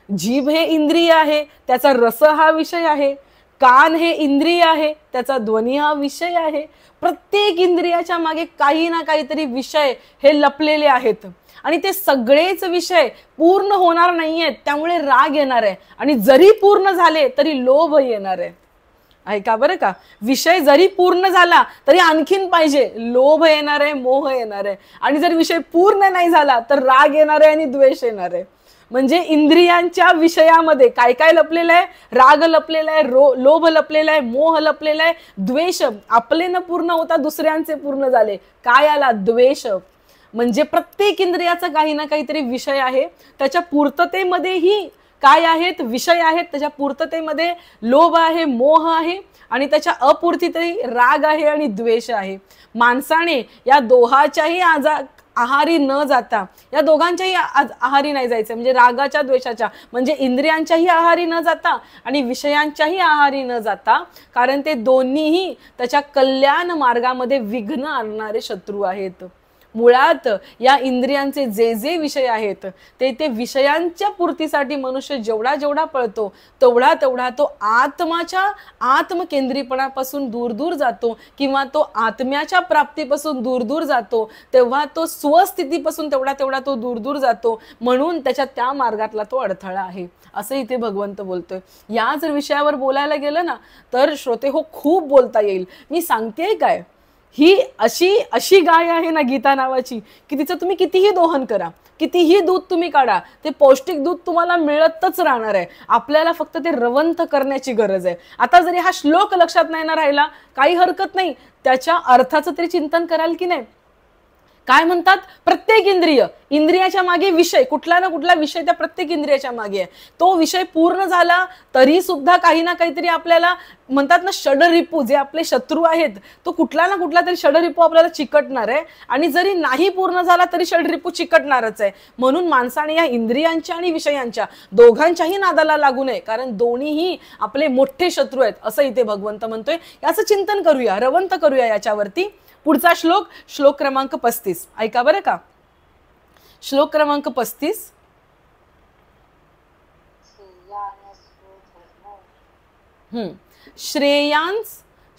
जीभ हे इंद्रिय आहे, त्याचा रस हा विषय आहे. कान हे इंद्रिय आहे, त्याचा ध्वनी हा विषय आहे. प्रत्येक इंद्रियाच्या मागे काही ना काहीतरी विषय हे लपलेले आहेत आणि ते सगळेच विषय पूर्ण होणार नाहीयेत, त्यामुळे राग येणार आहे. आणि जरी पूर्ण झाले तरी लोभ येणार आहे. ऐका बरं का, विषय जरी पूर्ण झाला तरी आणखीन पाहिजे, लोभ येणार आहे, मोह येणार आहे. आणि जर विषय पूर्ण नाही झाला तर राग येणार आहे आणि द्वेष येणार आहे. म्हणजे इंद्रियांच्या विषयामध्ये काय काय लपलेलं आहे? राग लपलेला आहे, लोभ लपलेला आहे, मोह लपलेला आहे, द्वेष. आपले न पूर्ण होता दुसऱ्यांचे पूर्ण झाले, काय आला? द्वेष. म्हणजे प्रत्येक इंद्रियाचा काही ना काहीतरी विषय आहे. त्याच्या पूर्ततेमध्येही काय आहेत? विषय आहेत. त्याच्या पूर्ततेमध्ये लोभ आहे, मोह आहे आणि त्याच्या अपूर्तीतही राग आहे आणि द्वेष आहे. माणसाने या दोहाच्याही आहारी न जाता, या दोघांच्याही आहारी नाही जायचं, म्हणजे रागाच्या द्वेषाच्या, म्हणजे इंद्रियांच्याही आहारी न जाता आणि विषयांच्याही आहारी न जाता, कारण ते दोन्हीही त्याच्या कल्याण मार्गामध्ये विघ्न आणणारे शत्रू आहेत. मुळात या इंद्रियांचे जे जे विषय आहेत ते विषयांच्या पूर्तीसाठी मनुष्य जेवढा जेवढा पळतो तेवढा तेवढा तो आत्माच्या आत्मकेंद्रीपणापासून दूर दूर जातो, किंवा तो आत्म्याच्या प्राप्तीपासून दूर दूर जातो, तेव्हा तो स्वस्थितीपासून तेवढा तेवढा तो दूर दूर जातो. म्हणून त्याच्या त्या मार्गातला तो अडथळा आहे, असं इथे भगवंत बोलतोय. या जर विषयावर बोलायला गेलं ना तर श्रोते हो खूप बोलता येईल. मी सांगतेय काय, ही अशी गाय आहे ना गीता नावाची, की तिचं तुम्ही कितीही दोहन करा, कितीही दूध तुम्ही काढा, ते पौष्टिक दूध तुम्हाला मिळतच राहणार आहे. आपल्याला फक्त ते रवंथ करण्याची गरज आहे. आता जरी हा श्लोक लक्षात नाही ना राहिला, काही हरकत नाही, त्याच्या अर्थाचं तरी चिंतन कराल की नाही. काय म्हणतात? प्रत्येक इंद्रियाच्या मागे विषय, कुठला ना कुठला विषय त्या प्रत्येक इंद्रियाच्या मागे आहे. तो विषय पूर्ण झाला तरी सुद्धा काही ना काहीतरी आपल्याला म्हणतात ना, षडरिपू जे आपले शत्रू आहेत, तो कुठला ना कुठला तरी षडरिपू आपल्याला चिकटणार आहे. आणि जरी नाही पूर्ण झाला तरी षडरिपू चिकटणारच आहे. म्हणून माणसाने या इंद्रियांच्या आणि विषयांच्या दोघांच्याही नादाला लागू नये, कारण दोन्हीही आपले मोठे शत्रू आहेत, असं इथे भगवंत म्हणतोय. याचं चिंतन करूया, रवंत करूया याच्यावरती. पुढचा श्लोक क्रमांक 35 ऐका बरं का. श्लोक क्रमांक 35.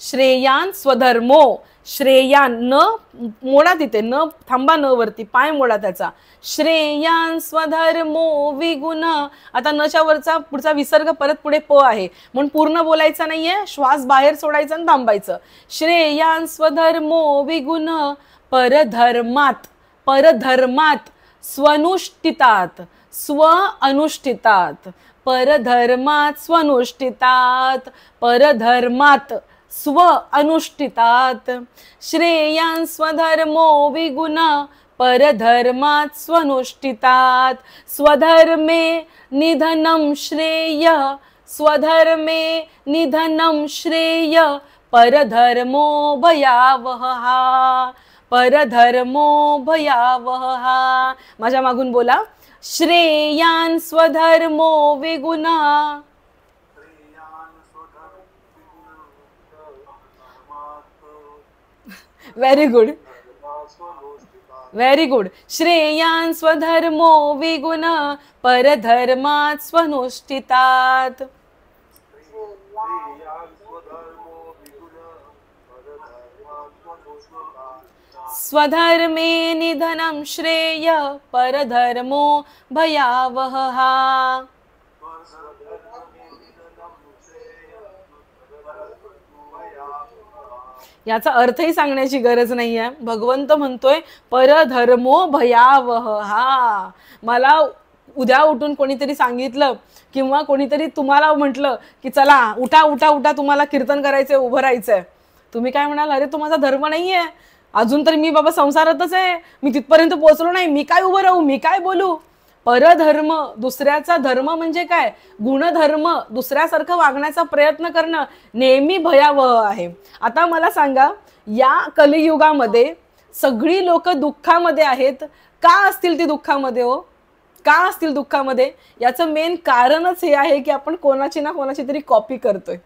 श्रेयान स्वधर्मो, श्रेयान न मोडा, तिथे न थांबा, न वरती पाय मोडा त्याचा. श्रेयान स्वधर्मो विगुण. आता नच्या वरचा पुढचा विसर्ग परत पुढे प आहे, म्हणून पूर्ण बोलायचा नाहीये, श्वास बाहेर सोडायचा आणि थांबायचं. श्रेयान स्वधर्मो विगुण परधर्मात स्वनुष्ठितात परधर्मात स्व अनुष्ठितात. श्रेयान स्वधर्मो विगुण परधर्मात स्वनुष्ठितात. स्वधर्मे निधनं श्रेय स्वधर्मे निधनं श्रेय परधर्मो भयावह परधर्मो भयावह. माझ्या मागून बोला. श्रेयान स्वधर्मो विगुणा. Very good, very good. श्रेयान स्वधर्मो विगुण परधर्मात् स्वनुष्ठितात. स्वधर्मे निधनं श्रेय परधर्मो भयावह. याचा अर्थही सांगण्याची गरज नाहीये. भगवंत म्हणतोय परधर्मो भयावह. मला उद्या उठून कोणीतरी सांगितलं किंवा कोणीतरी तुम्हाला म्हटलं की चला उठा उठा उठा, तुम्हाला कीर्तन करायचंय, उभं राहायचंय, तुम्ही काय म्हणाल? अरे तो माझा धर्म नाहीये, अजून तरी मी बाबा संसारातच आहे, मी तिथपर्यंत पोहोचलो नाही, मी काय उभं राहू, मी काय बोलू? परधर्म, दुसऱ्याचा धर्म म्हणजे काय? गुणधर्म, दुसऱ्यासारखं वागण्याचा प्रयत्न करणं नेहमी भयावह आहे. आता मला सांगा, या कलियुगामध्ये सगळी लोक दुःखामध्ये आहेत. का असतील ती दुःखामध्ये हो? का असतील दुःखामध्ये? याचं मेन कारणच हे आहे की आपण कोणाची ना कोणाची तरी कॉपी करतोय.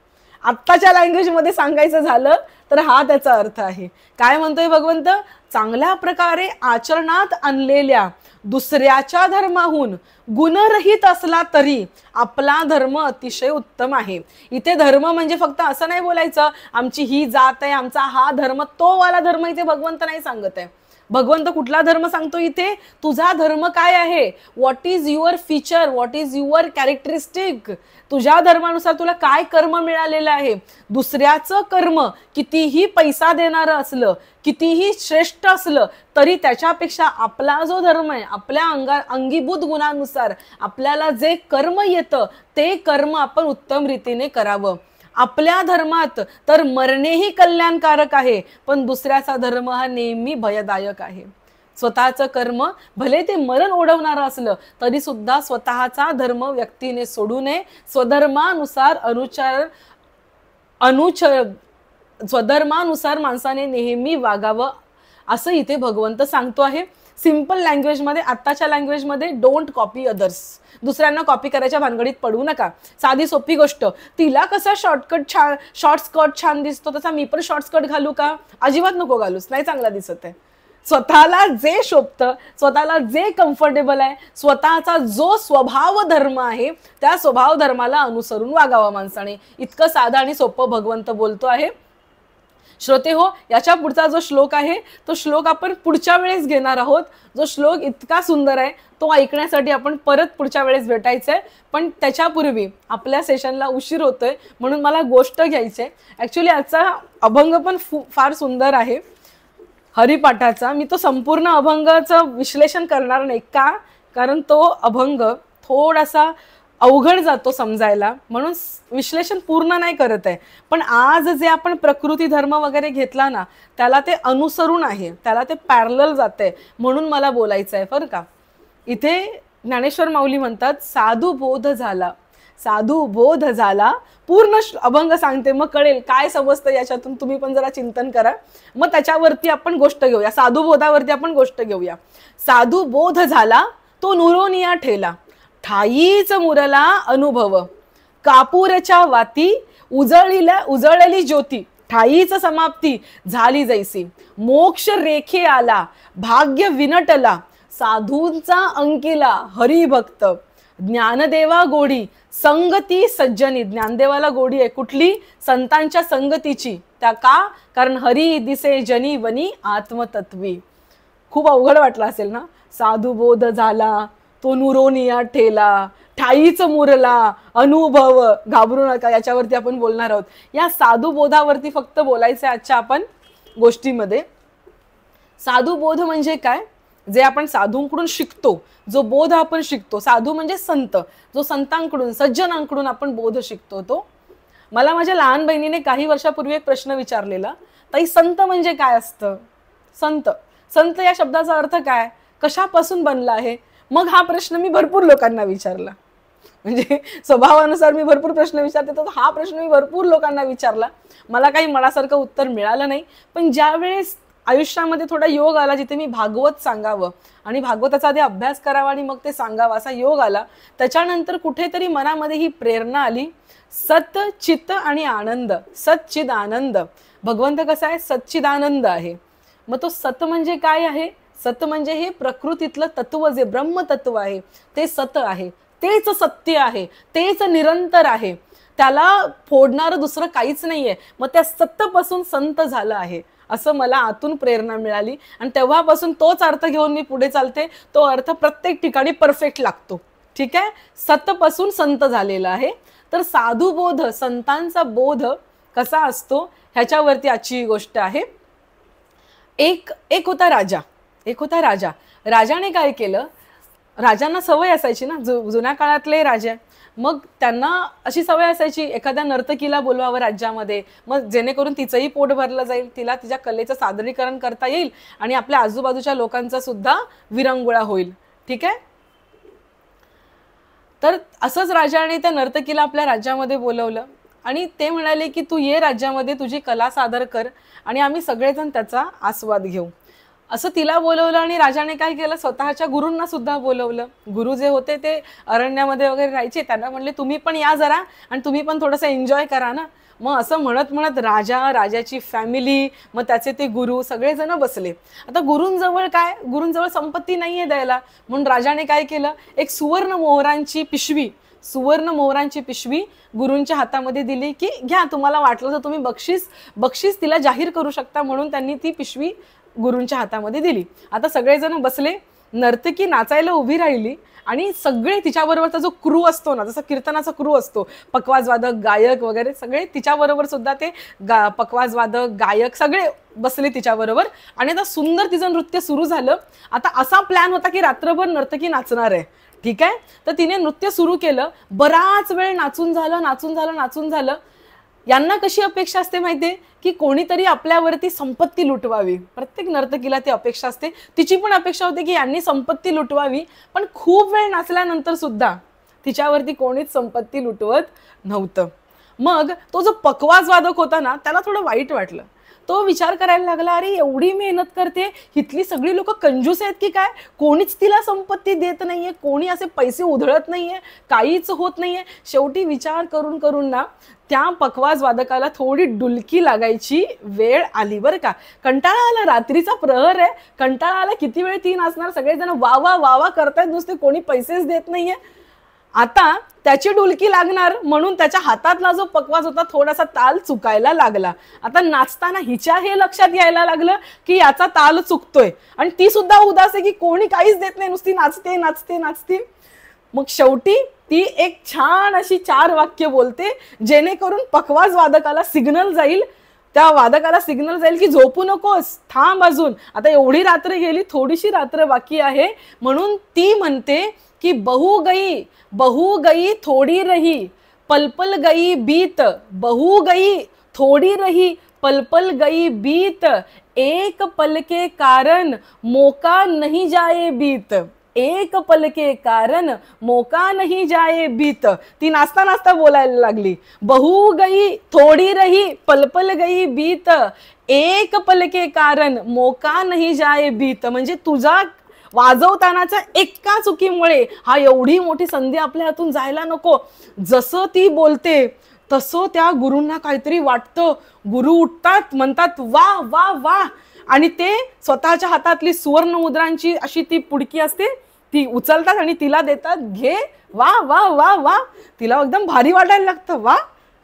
आत्ताच्या लँग्वेजमध्ये सांगायचं झालं तर हा त्याचा अर्थ आहे. काय म्हणतोय भगवंत? चांगल्या प्रकारे आचरणात आणलेल्या दुसऱ्याच्या धर्माहून गुणरहित असला तरी आपला धर्म अतिशय उत्तम आहे. इथे धर्म म्हणजे फक्त असं नाही बोलायचं आमची ही जात आहे, आमचा हा धर्म, तो वाला धर्म इथे भगवंत नाही सांगत आहे. भगवंत कुठला धर्म सांगतो इथे? तुझा धर्म काय आहे? What is your feature, what is your characteristic? तुझ्या धर्मानुसार तुला काय कर्म मिळालेलं आहे? दुसऱ्याचं कर्म कितीही पैसा देणारं असलं, कितीही श्रेष्ठ असलं तरी त्याच्यापेक्षा आपला जो धर्म आहे, आपल्या अंगीभूत गुणानुसार आपल्याला जे कर्म येतं ते कर्म आपण उत्तम रीतीने करावं. आपल्या धर्मात तर मरणेही कल्याणकारक आहे, पण दुसऱ्याचा धर्म हा नेहमी भयदायक आहे. स्वतःचं कर्म भले ते मरण ओढवणारं असलं तरी सुद्धा स्वतःचा धर्म व्यक्तीने सोडू नये. स्वधर्मानुसार स्वधर्मानुसार माणसाने नेहमी वागावं असं इथे भगवंत सांगतो आहे. सिंपल लँग्वेजमध्ये, आत्ताच्या लँग्वेजमध्ये, डोंट कॉपी अदर्स. दुसऱ्यांना कॉपी करायच्या भानगडीत पडू नका. साधी सोपी गोष्ट, तिला कसा शॉर्ट स्कर्ट छान दिसतो तसा मी पण शॉर्ट स्कर्ट घालू का? अजिबात नको घालूस, नाही चांगला दिसत आहे. स्वतःला जे शोभतं, स्वतःला जे कम्फर्टेबल आहे, स्वतःचा जो स्वभाव धर्म आहे त्या स्वभाव धर्माला अनुसरून वागावा माणसाने. इतकं साधं आणि सोपं भगवंत बोलतो आहे. श्रोते हो, याच्या पुढचा जो श्लोक आहे तो श्लोक आपण पुढच्या वेळेस घेणार आहोत. जो श्लोक इतका सुंदर आहे तो ऐकण्यासाठी आपण परत पुढच्या वेळेस भेटायचंय. पण त्याच्यापूर्वी आपल्या सेशनला उशीर होतोय म्हणून मला गोष्ट घ्यायची आहे. ऍक्च्युली आजचा अभंग पण फार सुंदर आहे हरिपाठाचा. मी तो संपूर्ण अभंगाचं विश्लेषण करणार नाही. का? कारण तो अभंग थोडासा अवघड जातो समजायला, म्हणून विश्लेषण पूर्ण नाही करत आहे. पण आज जे आपण प्रकृती धर्म वगैरे घेतला ना त्याला ते अनुसरून आहे, त्याला ते पॅरलल जाते, म्हणून मला बोलायचं आहे बरं का. इथे ज्ञानेश्वर माऊली म्हणतात साधू बोध झाला, साधू बोध झाला. पूर्ण अभंग सांगते मग कळेल काय समजतं याच्यातून. तुम्ही पण जरा चिंतन करा, मग त्याच्यावरती आपण गोष्ट घेऊया. साधू बोधावरती आपण गोष्ट घेऊया. साधू बोध झाला तो नुरोनिया ठेला, ठाईच मुरला अनुभव, कापूरच्या वाती उजळलेली ज्योती, ठाईच समाप्ती झाली जैसी, मोक्ष रेखे आला भाग्य विनटला, साधूंचा अंकिला हरिभक्त, ज्ञानदेवा गोडी संगती सज्जनी. ज्ञानदेवाला गोडी आहे कुठली? संतांच्या संगतीची. त्या का? कारण हरी दिसे जनी वनी आत्मतत्वी. खूप अवघड वाटलं असेल ना. साधू बोध झाला तो नुरोनिया ठेला, ठाईच मुरला अनुभव. घाबरू नका, याच्यावरती आपण बोलणार आहोत. या साधू बोधावरती फक्त बोलायचं आहे आजच्या आपण गोष्टीमध्ये. साधू बोध म्हणजे काय? जे आपण साधूंकडून शिकतो, जो बोध आपण शिकतो. साधू म्हणजे संत, जो संतांकडून सज्जनांकडून आपण बोध शिकतो तो. मला माझ्या लहान बहिणीने काही वर्षापूर्वी एक प्रश्न विचारलेला, ताई संत म्हणजे काय असतं? संत या शब्दाचा अर्थ काय? कशापासून बनला आहे? मग हा प्रश्न मी भरपूर लोकांना विचारला. म्हणजे स्वभावानुसार मी भरपूर प्रश्न विचारते, तर हा प्रश्न मी भरपूर लोकांना विचारला, मला काही मनासारखं उत्तर मिळालं नाही. पण ज्यावेळेस आयुष्यामध्ये थोडा योग आला, जिथे मी भागवत सांगावं आणि भागवताचा आधी अभ्यास करावा आणि मग ते सांगावं असा योग आला, त्याच्यानंतर कुठेतरी मनामध्ये ही प्रेरणा आली, सत चित आणि आनंद, सच्चिद आनंद. भगवंत कसा आहे? सच्चिदानंद आहे. मग तो सत म्हणजे काय आहे? सत म्हणजे हे प्रकृतीतलं तत्व जे ब्रह्मतत्व आहे ते सत आहे, तेच सत्य आहे, तेच निरंतर आहे, त्याला फोडणारं दुसरं काहीच नाहीये. मग त्या सत्तपासून संत झालं आहे असं मला आतून प्रेरणा मिळाली आणि तेव्हापासून तोच अर्थ घेऊन मी पुढे चालते. तो अर्थ प्रत्येक ठिकाणी परफेक्ट लागतो. ठीक आहे, सतपासून संत झालेला आहे. तर साधुबोध, संतांचा बोध कसा असतो ह्याच्यावरती आजची गोष्ट आहे. एक होता राजा. राजाने काय केलं, राजांना सवय असायची ना, जुन्या काळातले राजा, मग त्यांना अशी सवय असायची एखाद्या नर्तकीला बोलवावं राज्यामध्ये, मग जेणेकरून तिचंही पोट भरलं जाईल, तिला तिच्या कलेचं सादरीकरण करता येईल आणि आपल्या आजूबाजूच्या लोकांचा सुद्धा विरंगुळा होईल. ठीक आहे, तर असंच राजाने त्या नर्तकीला आपल्या राज्यामध्ये बोलवलं आणि ते म्हणाले की तू ये राज्यामध्ये, तुझी कला सादर कर आणि आम्ही सगळेजण त्याचा आस्वाद घेऊ. असं तिला बोलवलं आणि राजाने काय केलं, स्वतःच्या गुरूंना सुद्धा बोलवलं. गुरु जे होते ते अरण्यामध्ये वगैरे राहायचे, त्यांना म्हणले तुम्ही पण या जरा आणि तुम्ही पण थोडंसं एन्जॉय करा ना. मग असं म्हणत म्हणत राजाची फॅमिली, मग त्याचे ते गुरु सगळेजण बसले. आता गुरूंजवळ काय, गुरूंजवळ संपत्ती नाहीये द्यायला, म्हणून राजाने काय केलं, एक सुवर्ण मोहरांची पिशवी गुरूंच्या हातामध्ये दिली की घ्या, तुम्हाला वाटलं तर तुम्ही बक्षीस तिला जाहीर करू शकता, म्हणून त्यांनी ती पिशवी गुरूंच्या हातामध्ये दिली. आता सगळेजण बसले, नर्तकी नाचायला उभी राहिली आणि सगळे तिच्याबरोबरचा जो क्रू असतो ना, जसं कीर्तनाचा क्रू असतो, पकवाजवादक, गायक वगैरे सगळे तिच्याबरोबर सुद्धा ते पकवाजवादक, गायक सगळे बसले तिच्याबरोबर आणि आता सुंदर तिचं नृत्य सुरू झालं. आता असा प्लॅन होता की रात्रभर नर्तकी नाचणार आहे. ठीक आहे, तर तिने नृत्य सुरू केलं, बराच वेळ नाचून झालं. यांना कशी अपेक्षा असते माहितीये की कोणीतरी आपल्यावरती संपत्ती लुटवावी, प्रत्येक नर्तकीला ती अपेक्षा असते. तिची पण अपेक्षा होती की यांनी संपत्ती लुटवावी, पण खूप वेळ नाचल्यानंतर सुद्धा तिच्यावरती कोणीच संपत्ती लुटवत नव्हतं. मग तो जो पकवाजवादक होता ना, त्याला थोडं वाईट वाटलं. तो विचार करायला लागला, अरे एवढी मेहनत करते, इथली सगळी लोक कंजूस आहेत की काय, कोणीच तिला संपत्ती देत नाहीये, कोणी असे पैसे उधळत नाहीये, काहीच होत नाहीये. शेवटी विचार करून ना त्या पकवाजवादकाला थोडी डुलकी लागायची वेळ आली बरं का. कंटाळा आला, रात्रीचा प्रहर आहे, कंटाळा आला, किती वेळ ती नाचणार, सगळेजण वा करतायत नुसते, कोणी पैसेच देत नाहीये. आता त्याची डुलकी लागणार म्हणून त्याच्या हातातला जो पकवाज होता थोडासा ताल चुकायला लागला. आता नाचताना हिच्या हे लक्षात यायला लागलं की याचा ताल चुकतोय आणि ती सुद्धा उदास आहे की कोणी काहीच देत नाही, नुसती नाचते. मग शेवटी ती एक छान अशी 4 वाक्य बोलते, जेणेकरून पकवाज वादकाला सिग्नल जाईल, त्या वादकाला सिग्नल जाईल की झोपू नकोस, थांब अजून, आता एवढी रात्र गेली, थोडीशी रात्र बाकी आहे. म्हणून ती म्हणते कि बहू गई थोड़ी रही, पल गई बीत, बहू गई थोड़ी रही, पल गई बीत, एक पल के कारण मौका नहीं जाए बीत, एक पल के कारण मौका नहीं जाए बीत. ती नाचता बोलायला लागली, बहू गई थोड़ी रही, पल गई बीत, एक पल के कारण मौका नहीं जाए बीत. म्हणजे तुझा वाजवतानाच्या एका चुकीमुळे हा एवढी मोठी संधी आपल्या हातून जायला नको. जसं ती बोलते तसं त्या गुरूंना काहीतरी वाटतं. गुरु उठतात, म्हणतात वा वा वा, आणि ते स्वतःच्या हातातली सुवर्ण मुद्रांची अशी ती पुडकी असते ती उचलतात आणि तिला देतात, घे, वा वा वा वा. तिला एकदम भारी वाटायला लागतं, वा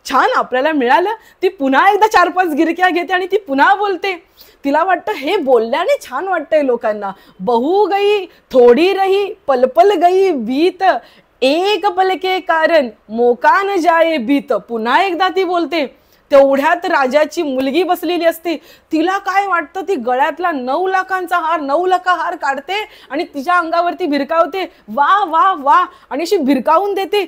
छान आपल्याला मिळालं. ती पुन्हा एकदा 4-5 गिरक्या घेते आणि ती पुन्हा बोलते. तिला वाटतं हे बोलल्याने छान वाटतंय लोकांना. बहू गई थोडी रही, पल गई बीत, एक पल के कारण मौका न जाए बीत. पुन्हा एकदा ती बोलते. तेवढ्यात राजाची मुलगी बसलेली असते. तिला काय वाटतं, ती गळ्यातला 9 लाखांचा हार, 9 लाखा हार काढते आणि तिच्या अंगावरती भिरकावते, वा वा वा, आणि अशी भिरकावून देते.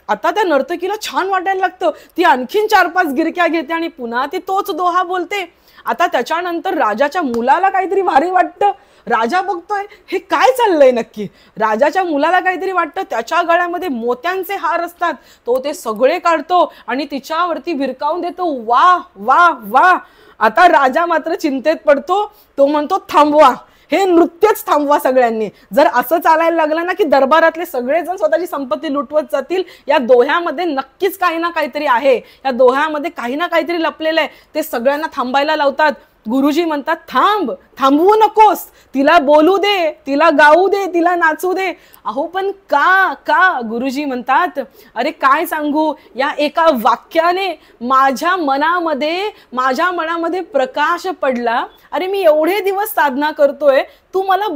आता त्या नर्तकीला छान वाटायला लागतं. ती आणखीन 4-5 गिरक्या घेते आणि पुन्हा ती तोच दोहा बोलते. आता त्याच्यानंतर राजाच्या मुलाला काहीतरी भारी वाटतं. राजा बघतोय हे काय चाललंय नक्की. राजाच्या मुलाला काहीतरी वाटतं, त्याच्या गळ्यामध्ये मोत्यांचे हार असतात, तो ते सगळे काढतो आणि तिच्यावरती भिरकावून देतो. वा वा वा. आता राजा मात्र चिंतेत पडतो. तो म्हणतो थांबवा, हे नृत्यच थांबवा सगळ्यांनी. जर असं चालायला लागलं ना की दरबारातले सगळेजण स्वतःची संपत्ती लुटवत जातील. या दोह्यामध्ये नक्कीच काही ना काहीतरी आहे, या दोह्यामध्ये काही ना काहीतरी लपलेलं आहे. ते सगळ्यांना थांबायला लावतात. गुरुजी म्हणतात थांब, थांबवू नकोस, तिला बोलू दे, तिला गाऊ दे, तिला नाचू दे. अहो पण का का. गुरुजी म्हणतात अरे काय सांगू, या एका वाक्याने माझ्या मनामध्ये प्रकाश पडला. अरे मी एवढे दिवस साधना करतोय, तू मला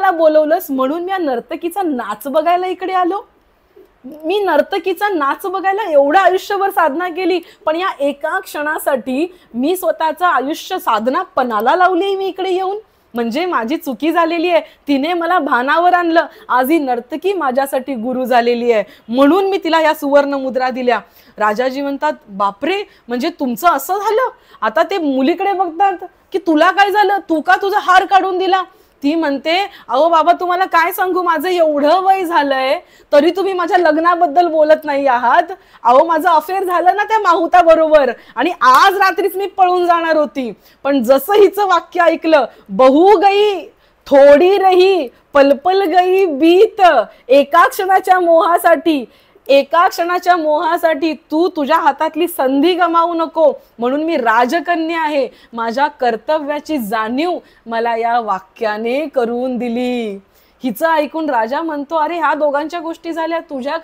बोलवलंस म्हणून मी या नर्तकीचा नाच बघायला इकडे आलो. मी नर्तकीचा नाच बघायला एवढं आयुष्यभर साधना केली, पण या एका क्षणासाठी मी स्वतःचं आयुष्य साधना पणाला लावली मी इकडे येऊन. म्हणजे माझी चुकी झालेली आहे. तिने मला भानावर आणलं. आज ही नर्तकी माझ्यासाठी गुरु झालेली आहे, म्हणून मी तिला या सुवर्ण मुद्रा दिल्या. राजाजी म्हणतात बापरे, म्हणजे तुमचं असं झालं. आता ते मुलीकडे बघतात की तुला काय झालं, तू का तुझा हार काढून दिला. ती म्हणते अहो बाबा, तुम्हाला काय सांगू, माझं एवढं वय झालंय तरी तुम्ही माझ्या लग्नाबद्दल बोलत नाही आहात. अहो माझं अफेअर झालं ना त्या माहुता बरोबर, आणि आज रात्रीच मी पळून जाणार होती. पण जसं हिचं वाक्य ऐकलं, बहू गई थोडी रही पलपल गई बीत, एका क्षणाच्या मोहासाठी तू तुझ्या हातातली संधी गमावू नको, म्हणून मी राजकन्या आहे. माझ्या कर्तव्याची जाणीव मला या वाक्याने करून दिली. हिचं ऐकून राजा म्हणतो अरे ह्या दोघांच्या गोष्टी झाल्या, तुला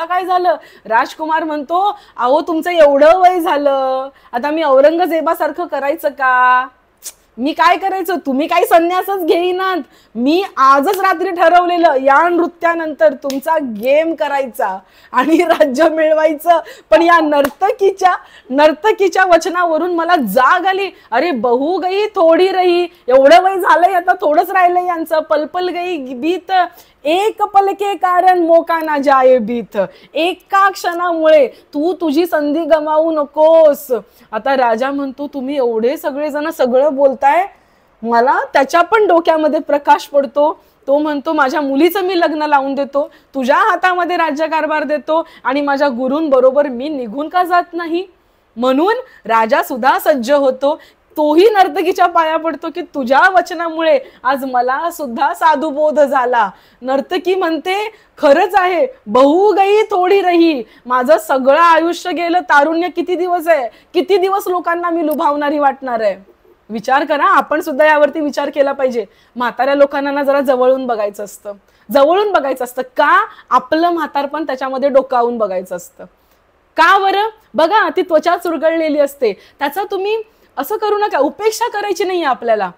काय झालं. राजकुमार म्हणतो अहो तुमचं एवढं वय झालं, आता मी औरंगजेबासारखं करायचं का. मी काय करायचं, तुम्ही काही संन्यासच घेईनात. मी आजच रात्री ठरवलेलं, या नृत्यानंतर तुमचा गेम करायचा आणि राज्य मिळवायचं. पण या नर्तकीच्या वचनावरून मला जाग आली. अरे बहू गई थोडी रही, एवढं वय झालंय, आता थोडंच राहिलंय यांचं. पलपल गई बीत, एक पल के कारण मोका ना जाए बीत, एका क्षणामुळे तू तुझी संधी गमावू नकोस. आता राजा म्हणतो तुम्ही एवढे सगळेजण सगळं बोलताय, मला त्याच्या पण डोक्यामध्ये प्रकाश पडतो. तो म्हणतो माझ्या मुलीचं मी लग्न लावून देतो, तुझ्या हातामध्ये राज्यकारभार देतो, आणि माझ्या गुरूंबरोबर मी निघून का जात नाही. म्हणून राजा सुद्धा सज्ज होतो. तोही नर्तकीच्या पाया पडतो की तुझ्या वचनामुळे आज मला सुद्धा साधुबोध झाला. नर्तकी म्हणते खरंच आहे, बहू गई थोडी रही, माझं सगळं आयुष्य गेलं, तारुण्य किती दिवस आहे, किती दिवस लोकांना मी लुभावणारी वाटणार आहे. विचार करा, आपण सुद्धा यावरती विचार केला पाहिजे. म्हाताऱ्या लोकांना ना जरा जवळून बघायचं असतं. का आपलं म्हातारपण त्याच्यामध्ये डोकावून बघायचं असतं. का बरं. बघा ती त्वचा चुरगळलेली असते, त्याचा तुम्ही असं करू नका, उपेक्षा करायची नाही आपल्याला.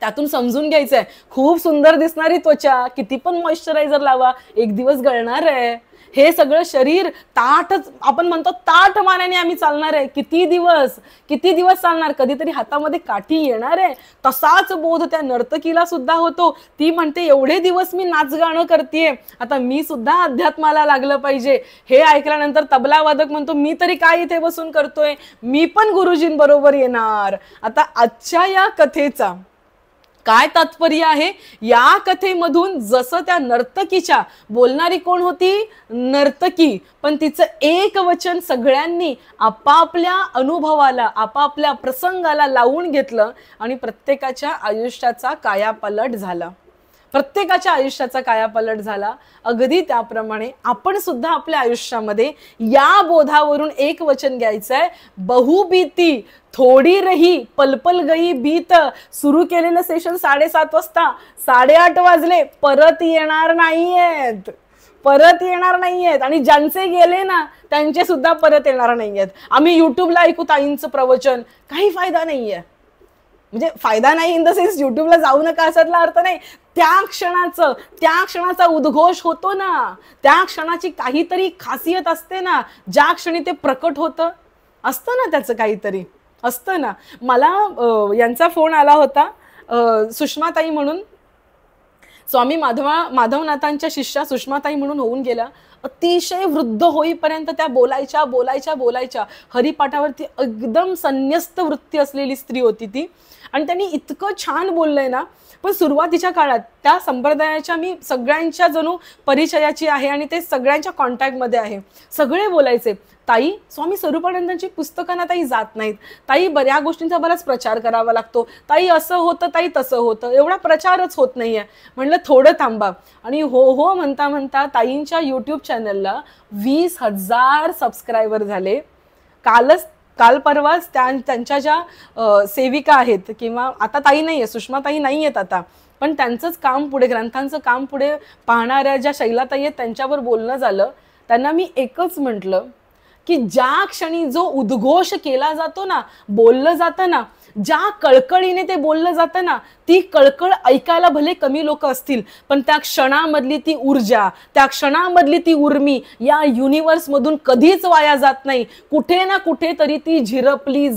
त्यातून समजून घ्यायचंय खूप सुंदर दिसणारी त्वचा, किती पण मॉइश्चरायझर लावा, एक दिवस गळणार आहे. हे सगळं शरीर ताठच, आपण म्हणतो ताठ मानेने आम्ही चालणार आहे. किती दिवस चालणार, कधीतरी हातामध्ये काठी येणार आहे. तसाच बोध त्या नर्तकीला सुद्धा होतो. ती म्हणते एवढे दिवस मी नाचगाणं करतेय, आता मी सुद्धा अध्यात्माला लागलं पाहिजे. हे ऐकल्यानंतर तबला वादक म्हणतो मी तरी काय इथे बसून करतोय, मी पण गुरुजींबरोबर येणार. आता आजच्या या कथेचा काय तात्पर्य आहे. या कथेमधून जसं त्या नर्तकीच्या, बोलणारी कोण होती, नर्तकी, पण तिचं एक वचन सगळ्यांनी आपापल्या अनुभवाला, आपापल्या प्रसंगाला लावून घेतलं आणि प्रत्येकाच्या आयुष्याचा कायापालट झाला. अगदी त्याप्रमाणे आपण सुद्धा आपल्या आयुष्यामध्ये या बोधावरून एक वचन घ्यायचंय, बहुबीती थोडी रही पलपल गई बीत. सुरू केलेलं सेशन 7:30 वाजता, 8:30 वाजले, परत येणार नाहीयेत. आणि ज्यांचे गेले ना त्यांचे सुद्धा परत येणार नाहीयेत. आम्ही युट्यूबला ऐकू ताईंचं प्रवचन, काही फायदा नाहीये. म्हणजे फायदा नाही इन द सेन्स युट्यूबला जाऊ नका असातला अर्थ नाही. त्या क्षणाचा उद्घोष होतो ना, त्या क्षणाची काहीतरी खासियत असते ना, ज्या क्षणी ते प्रकट होतं असतं ना, त्याचं काहीतरी असतं ना. मला यांचा फोन आला होता, सुषमाताई म्हणून, स्वामी माधवनाथांच्या शिष्या सुषमाताई म्हणून होऊन गेल्या. अतिशय वृद्ध होईपर्यंत त्या बोलायच्या. हरिपाठावरती एकदम संन्यस्त वृत्ती असलेली स्त्री होती ती. आणि त्यांनी इतकं छान बोललंय ना. पण सुरुवातीच्या काळात त्या संप्रदायाच्या मी सगळ्यांच्या जणू परिचयाची आहे आणि ते सगळ्यांच्या कॉन्टॅक्टमध्ये आहे. सगळे बोलायचे, ताई स्वामी स्वरूपानंदांची पुस्तकांना ताई जात नाहीत, ताई बऱ्या गोष्टींचा बराच प्रचार करावा लागतो, ताई असं होतं, ताई तसं होतं, एवढा प्रचारच होत नाहीये. म्हणलं थोडं थांबा. आणि हो म्हणता म्हणता ताईंच्या युट्यूब चॅनलला 20,000 सबस्क्रायबर झाले. काल परवाच त्यांच्या ज्या सेविका आहेत, किंवा आता ताई नाहीये, सुषमा ताई नाही आहेत आता, पण त्यांचंच काम पुढे, ग्रंथांचं काम पुढे पाहणाऱ्या ज्या शैलाताई आहेत त्यांच्यावर बोलणं झालं. त्यांना मी एकच म्हटलं की ज्या क्षणी जो उद्घोष केला जातो ना, बोललं जातं ना, ज्या कळकळीने ते बोललं जातं ना, ती कळकळ ऐकायला भले कमी लोक असतील, पण त्या क्षणामधली ती ऊर्जा, त्या क्षणामधली ती उर्मी या युनिव्हर्स मधून कधीच वाया जात नाही. कुठे ना कुठेतरी ती झिरपली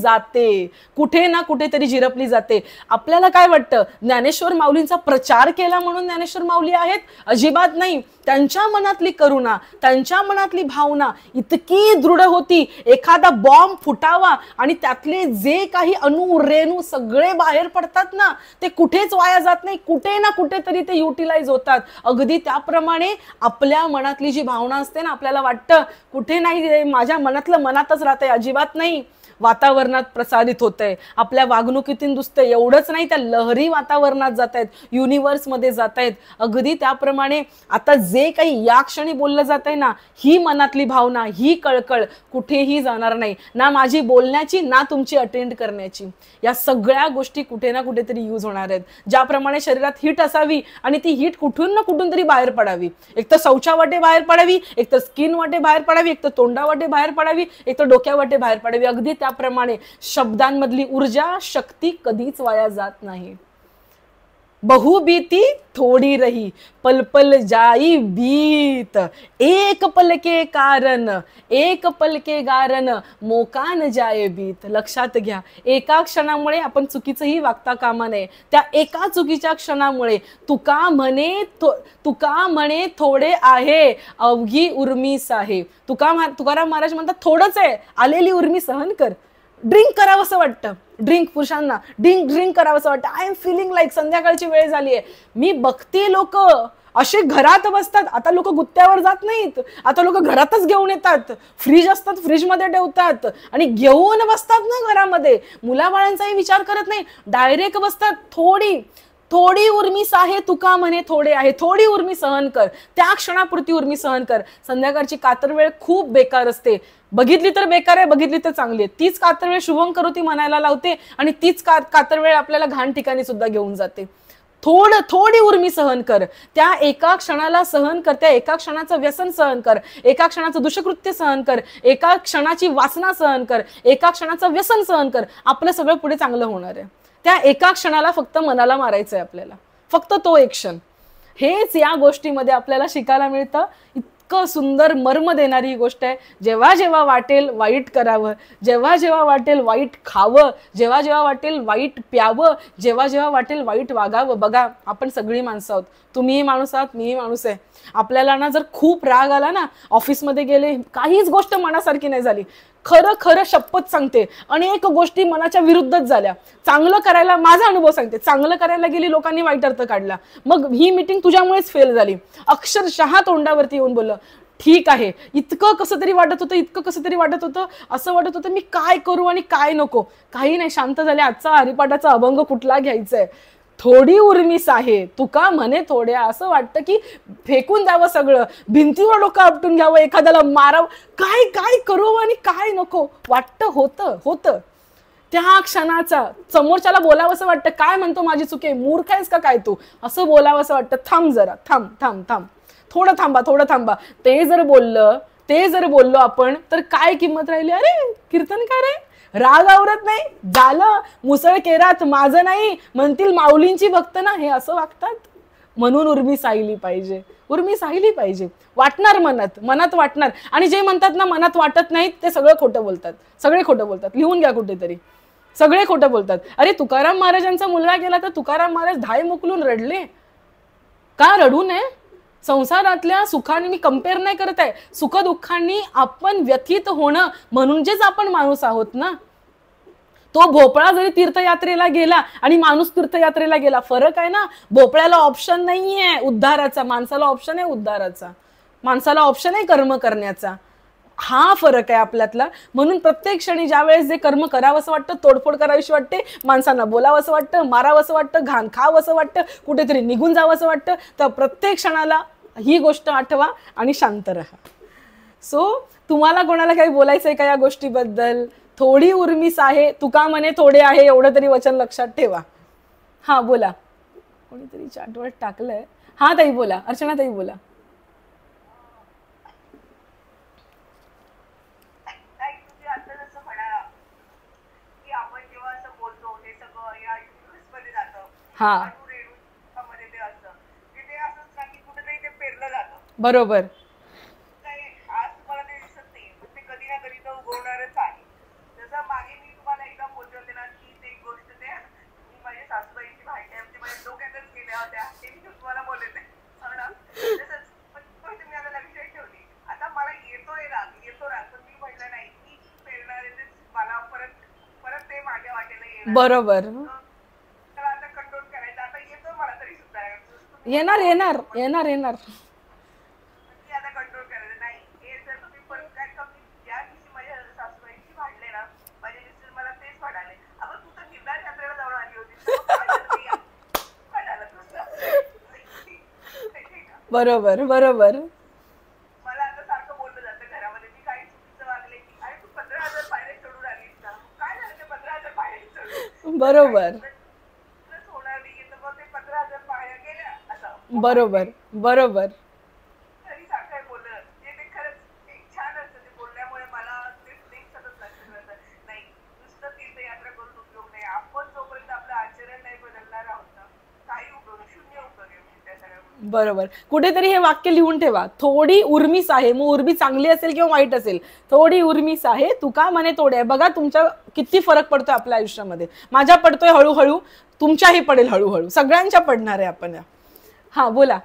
जाते. आपल्याला काय वाटतं, ज्ञानेश्वर माऊलींचा प्रचार केला म्हणून ज्ञानेश्वर माऊली आहेत? अजिबात नाही. त्यांच्या मनातली करुणा, त्यांच्या मनातली भावना इतकी दृढ होती, एखादा बॉम्ब फुटावा आणि त्यातले जे काही अणु रेणू सगळे बाहेर पडतात ना, ते कुठेच वाया जात नाही, कुठे ना कुठेतरी ते युटिलाइज होतात. अगदी त्याप्रमाणे आपल्या मनातली जी भावना असते ना, आपल्याला वाटतं कुठे नाही, माझ्या मनातलं मनातच राहतंय, अजिबात नाही, वातावरणात प्रसारित होतंय, आपल्या वागणुकीतून दिसतंय. एवढंच नाही, त्या लहरी वातावरणात जात आहेत, युनिव्हर्समध्ये जात आहेत. अगदी त्याप्रमाणे आता जे काही या क्षणी बोललं जात आहे ना, ही मनातली भावना, ही कळकळ कुठेही जाणार नाही, ना माझी बोलण्याची ना तुमची अटेंड करण्याची. या सगळ्या गोष्टी कुठे ना कुठेतरी यूज होणार आहेत. ज्याप्रमाणे शरीरात हीट असावी आणि ती हीट कुठून ना कुठून तरी बाहेर पडावी, एक तर शौचावाटे बाहेर पडावी, एक तर स्किन वाटे बाहेर पडावी, एक तर तोंडावाटे बाहेर पडावी, एक तर डोक्यावाटे बाहेर पडावी. अगदी त्याप्रमाणे शब्दांमधली ऊर्जा, शक्ती कधीच वाया जात नाही. बहुबीती थोडी रही, पल पल जाई बीत, एक पल के कारण मोकान जाए बीत. लक्षात घ्या, एका क्षणामुळे आपण चुकीचंही वागता कामा नये. त्या एका चुकीच्या क्षणामुळे तुका म्हणे थोडे आहे, अवघी उर्मीस आहे. तुकाराम महाराज म्हणतात, थोडंच आहे, आलेली उर्मी सहन कर. ड्रिंक करावंसं वाटतं, पुरुषांना ड्रिंक करावंसं वाटतं. आय एम फिलिंग लाईक संध्याकाळची वेळ झाली आहे. मी बघते लोक असे घरात बसतात. आता लोक गुत्त्यावर जात नाहीत, आता लोक घरातच घेऊन येतात. फ्रीज असतात, फ्रीजमध्ये ठेवतात आणि घेऊन बसतात ना घरामध्ये. मुलाबाळांचाही विचार करत नाही, डायरेक्ट बसतात. थोडी उर्मीस आहे, तुका म्हणे थोडे आहे. थोडी उर्मी सहन कर, त्या क्षणापुरती उर्मी सहन कर. संध्याकाळची कातर वेळ खूप बेकार असते. बघितली तर बेकार आहे, बघितली तर चांगली आहे. तीच कातर वेळ शुभम करोती म्हणायला लावते आणि तीच कातर वेळ आपल्याला घाण ठिकाणी सुद्धा घेऊन जाते. थोडी उर्मी सहन कर, त्या एका क्षणाला सहन कर, त्या एका क्षणाचं व्यसन सहन कर, एका क्षणाचं दुष्कृत्य सहन कर, एका क्षणाची वासना सहन कर, एका क्षणाचं व्यसन सहन कर. आपलं सगळं पुढे चांगलं होणार आहे. त्या एका क्षणाला फक्त मनाला मारायचंय आपल्याला, फक्त तो एक क्षण. हेच या गोष्टीमध्ये आपल्याला शिकायला मिळतं. इतकं सुंदर मर्म देणारी ही गोष्ट आहे. जेव्हा जेव्हा वाटेल वाईट करावं, जेव्हा जेव्हा वाटेल वाईट खावं, जेव्हा जेव्हा वाटेल वाईट प्यावं, जेव्हा जेव्हा वाटेल वाईट वागावं. बघा, आपण सगळी माणसं आहोत. तुम्हीही माणूस आहात, मीही माणूस आहे. आपल्याला ना जर खूप राग आला ना, ऑफिसमध्ये गेले, काहीच गोष्ट मनासारखी नाही झाली, खरं शपथ सांगते, अनेक गोष्टी मनाच्या विरुद्धच झाल्या. चांगलं करायला, माझा अनुभव सांगते, चांगलं करायला गेली, लोकांनी वाईट अर्थ काढला. मग ही मीटिंग तुझ्यामुळेच फेल झाली. अक्षरशः तोंडावरती येऊन बोललं, ठीक आहे, इतकं कसं तरी वाटत होतं, असं वाटत होतं मी काय करू आणि काय नको. काही नाही, शांत झाले. आजचा हरिपाठाचा अभंग कुठला घ्यायचाय? थोडी उर्मीस आहे, तुका म्हणे थोडे. असं वाटतं की फेकून द्यावं सगळं, भिंतीवर डोकं आपटून घ्यावं, एखाद्याला मारावं. काय करू आणि काय नको वाटतं. होतं त्या क्षणाचा समोरच्याला बोलावंसं वाटतं, काय म्हणतो माझी चुके, मूर्ख आहेस का काय तू, असं बोलावंसं वाटतं. थांब जरा, थांब, थोडं थांबा. ते जर बोललो आपण तर काय किंमत राहिली? अरे कीर्तनकार आहे, राग आवरत नाही, झालं मुसळ केरात माझं नाही, म्हणतील माऊलींची भक्त ना, हे असं वागतात. म्हणून उर्मी साहिली पाहिजे. वाटणार मनात वाटणार. आणि जे म्हणतात ना मनात वाटत नाहीत, ते सगळं खोटं बोलतात. लिहून घ्या कुठेतरी, सगळे खोटं बोलतात. अरे तुकाराम महाराजांचा मुलगा गेला तर तुकाराम महाराज धाय मोकलून रडले. का रडू नये? संसारातल्या सुखाने मी कंपेअर नाही करत आहे, सुख दुःखांनी आपण व्यथित होणं म्हणजेच आपण माणूस आहोत ना. तो भोपळा जरी तीर्थयात्रेला गेला आणि माणूस तीर्थयात्रेला गेला, फरक आहे ना. भोपळ्याला ऑप्शन नाहीये उद्धाराचा, माणसाला ऑप्शन आहे उद्धाराचा, माणसाला ऑप्शन आहे कर्म करण्याचा. हा फरक आहे आपल्यातला. म्हणून प्रत्येक क्षणी ज्या वेळेस जे कर्म करावंसं वाटतं, तोडफोड करावीशी वाटते, माणसांना बोलावंसं वाटतं, मारावंसं वाटतं, घाण खावंसं वाटतं, कुठेतरी निघून जावंसं वाटतं, तर प्रत्येक क्षणाला ही गोष्ट आठवा आणि शांत राहा. सो तुम्हाला कोणाला काही बोलायचंय का या गोष्टीबद्दल? थोडी उर्मिस आहे तुका म्हणे थोडे आहे, एवढं तरी वचन लक्षात ठेवा. हा बोला. कोणीतरी चॅटवर टाकलंय. हा ताई बोला, अर्चना ताई बोला. हा बरोबर. बरोबर. येणार येणार येणार येणार. बरोबर बरोबर. मला आता सारखं बोललं जातं घरामध्ये, मी काही चुकीचं वागले की अरे तू 15,000 पायऱ्या चढून आलीस का, काय झालं ते 15,000 पायऱ्या चढून? बरोबर होणार नाही तर मग ते 15,000 पायऱ्या गेल्या असं. बरोबर बरोबर. तरी सारखं बोललं ते खरंच एक छान असतं. ते बोलल्यामुळे मला ते सतत लक्षात राहतं. नाही नुसतं तीर्थयात्रा करून उपयोग नाही. आपण जोपर्यंत आपलं आचरण नाही बदलणार आहोत ना, काही उपयोग, शून्य उपयोग आहे त्या सगळ्या. बरोबर. कुठेतरी हे वाक्य लिहून ठेवा. थोडी उर्मिस आहे, मग उर्मी चांगली असेल किंवा वाईट असेल, थोडी उर्मिस आहे तुका म्हणे थोडे आहे. बघा तुमच्या किती फरक पडतोय आपल्या आयुष्यामध्ये. माझ्या पडतोय हळूहळू, तुमच्याही पडेल हळूहळू, सगळ्यांच्या पडणार आहे आपण. हा बोला.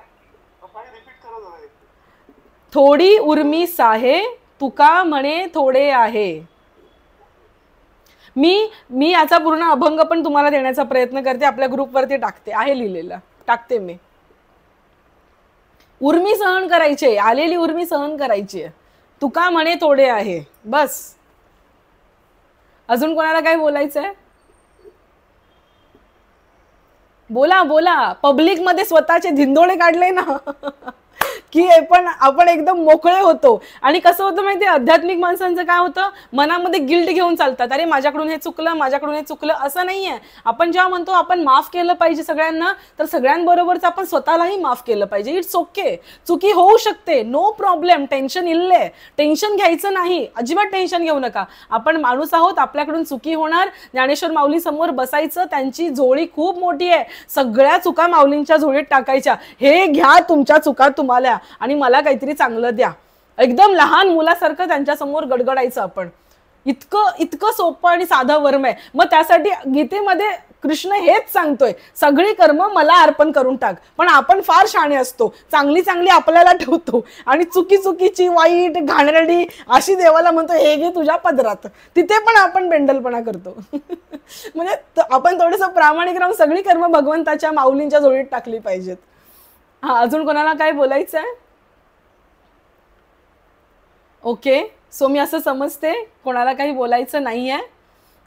थोडी उर्मिस आहे तुका म्हणे थोडे आहे. मी याचा पूर्ण अभंग पण तुम्हाला देण्याचा प्रयत्न करते, आपल्या ग्रुपवरती टाकते, आहे लिहिलेला, टाकते मी. उर्मी सहन करायची, आलेली उर्मी सहन करायची. तुका म्हणे थोडे आहे, बस. अजून कोणाला काय बोलायचंय? बोला बोला. पब्लिक मध्ये स्वतःचे धिंदोळे काढले ना की आपण एकदम मोकळे होतो. आणि कसं होतं माहितीये, आध्यात्मिक माणसांचं काय होतं, मनामध्ये गिल्ट घेऊन चालतात. अरे माझ्याकडून हे चुकलं, माझ्याकडून हे चुकलं, असं नाहीये. आपण जेव्हा म्हणतो आपण माफ केलं पाहिजे सगळ्यांना, तर सगळ्यांबरोबरच आपण स्वतःलाही माफ केलं पाहिजे. इट्स ओके, चुकी होऊ शकते, नो प्रॉब्लेम. टेन्शन इल्ले, टेन्शन घ्यायचं नाही, अजिबात टेन्शन घेऊ नका. आपण माणूस आहोत, आपल्याकडून चुकी होणार. ज्ञानेश्वर माऊली समोर बसायचं, त्यांची झोळी खूप मोठी आहे, सगळ्या चुका माऊलींच्या झोळीत टाकायच्या. हे घ्या तुमच्या चुका तुम्हाला, आणि मला काहीतरी चांगलं द्या. एकदम लहान मुलासारखं त्यांच्या समोर गडगडायचं आपण. इतकं सोपं आणि साधं वर्म आहे. मग त्यासाठी गीतेमध्ये कृष्ण हेच सांगतोय, सगळी कर्म मला अर्पण करून टाक. पण आपण फार शहाणे असतो, चांगली चांगली आपल्याला ठेवतो आणि चुकीची वाईट घाणेरडी अशी देवाला म्हणतो हे घे तुझ्या पदरात. तिथे पण आपण बेंडलपणा करतो. म्हणजे आपण थोडंसं प्रामाणिक राहून सगळी कर्म भगवंताच्या माऊलींच्या जोडीत टाकली पाहिजेत. हा अजून कोणाला काय बोलायचं आहे? ओके, सो मी असं समजते कोणाला काही बोलायचं नाहीये.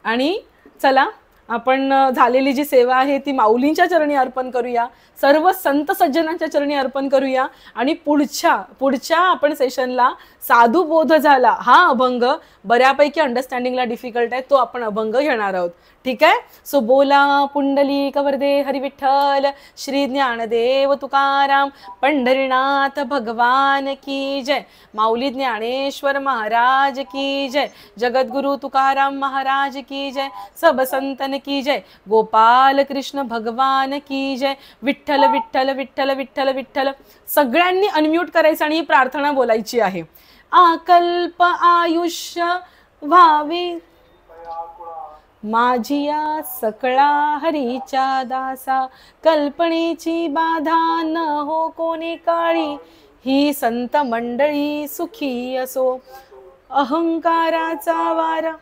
आणि चला आपण झालेली जी सेवा आहे ती माऊलींच्या चरणी अर्पण करूया, सर्व संत सज्जनांच्या चरणी अर्पण करूया. आणि पुढच्या आपण सेशनला साधू बोध झाला हा अभंग बऱ्यापैकी अंडरस्टँडिंगला डिफिकल्ट आहे, तो आपण अभंग घेणार आहोत. ठीक आहे. सो बोला पुंडलिक वरदे हरी विठ्ठल, श्री ज्ञानदेव तुकाराम, पंढरीनाथ भगवान की जय, माऊली ज्ञानेश्वर महाराज की जय, जगद्गुरु तुकाराम महाराज की जय, सब संतन की जय, गोपाल कृष्ण भगवान की जय, विठ्ठल विठ्ठल विठ्ठल विठ्ठल विठ्ठल. सगळ्यांनी अनम्यूट करायचं आणि ही प्रार्थना बोलायची आहे. आकल्प आयुष्य व्हावे माझी या सकळा हरीच्या दासा, कल्पनेची बाधा न हो कोणी काळी, ही संत मंडळी सुखी असो, अहंकाराचा वारा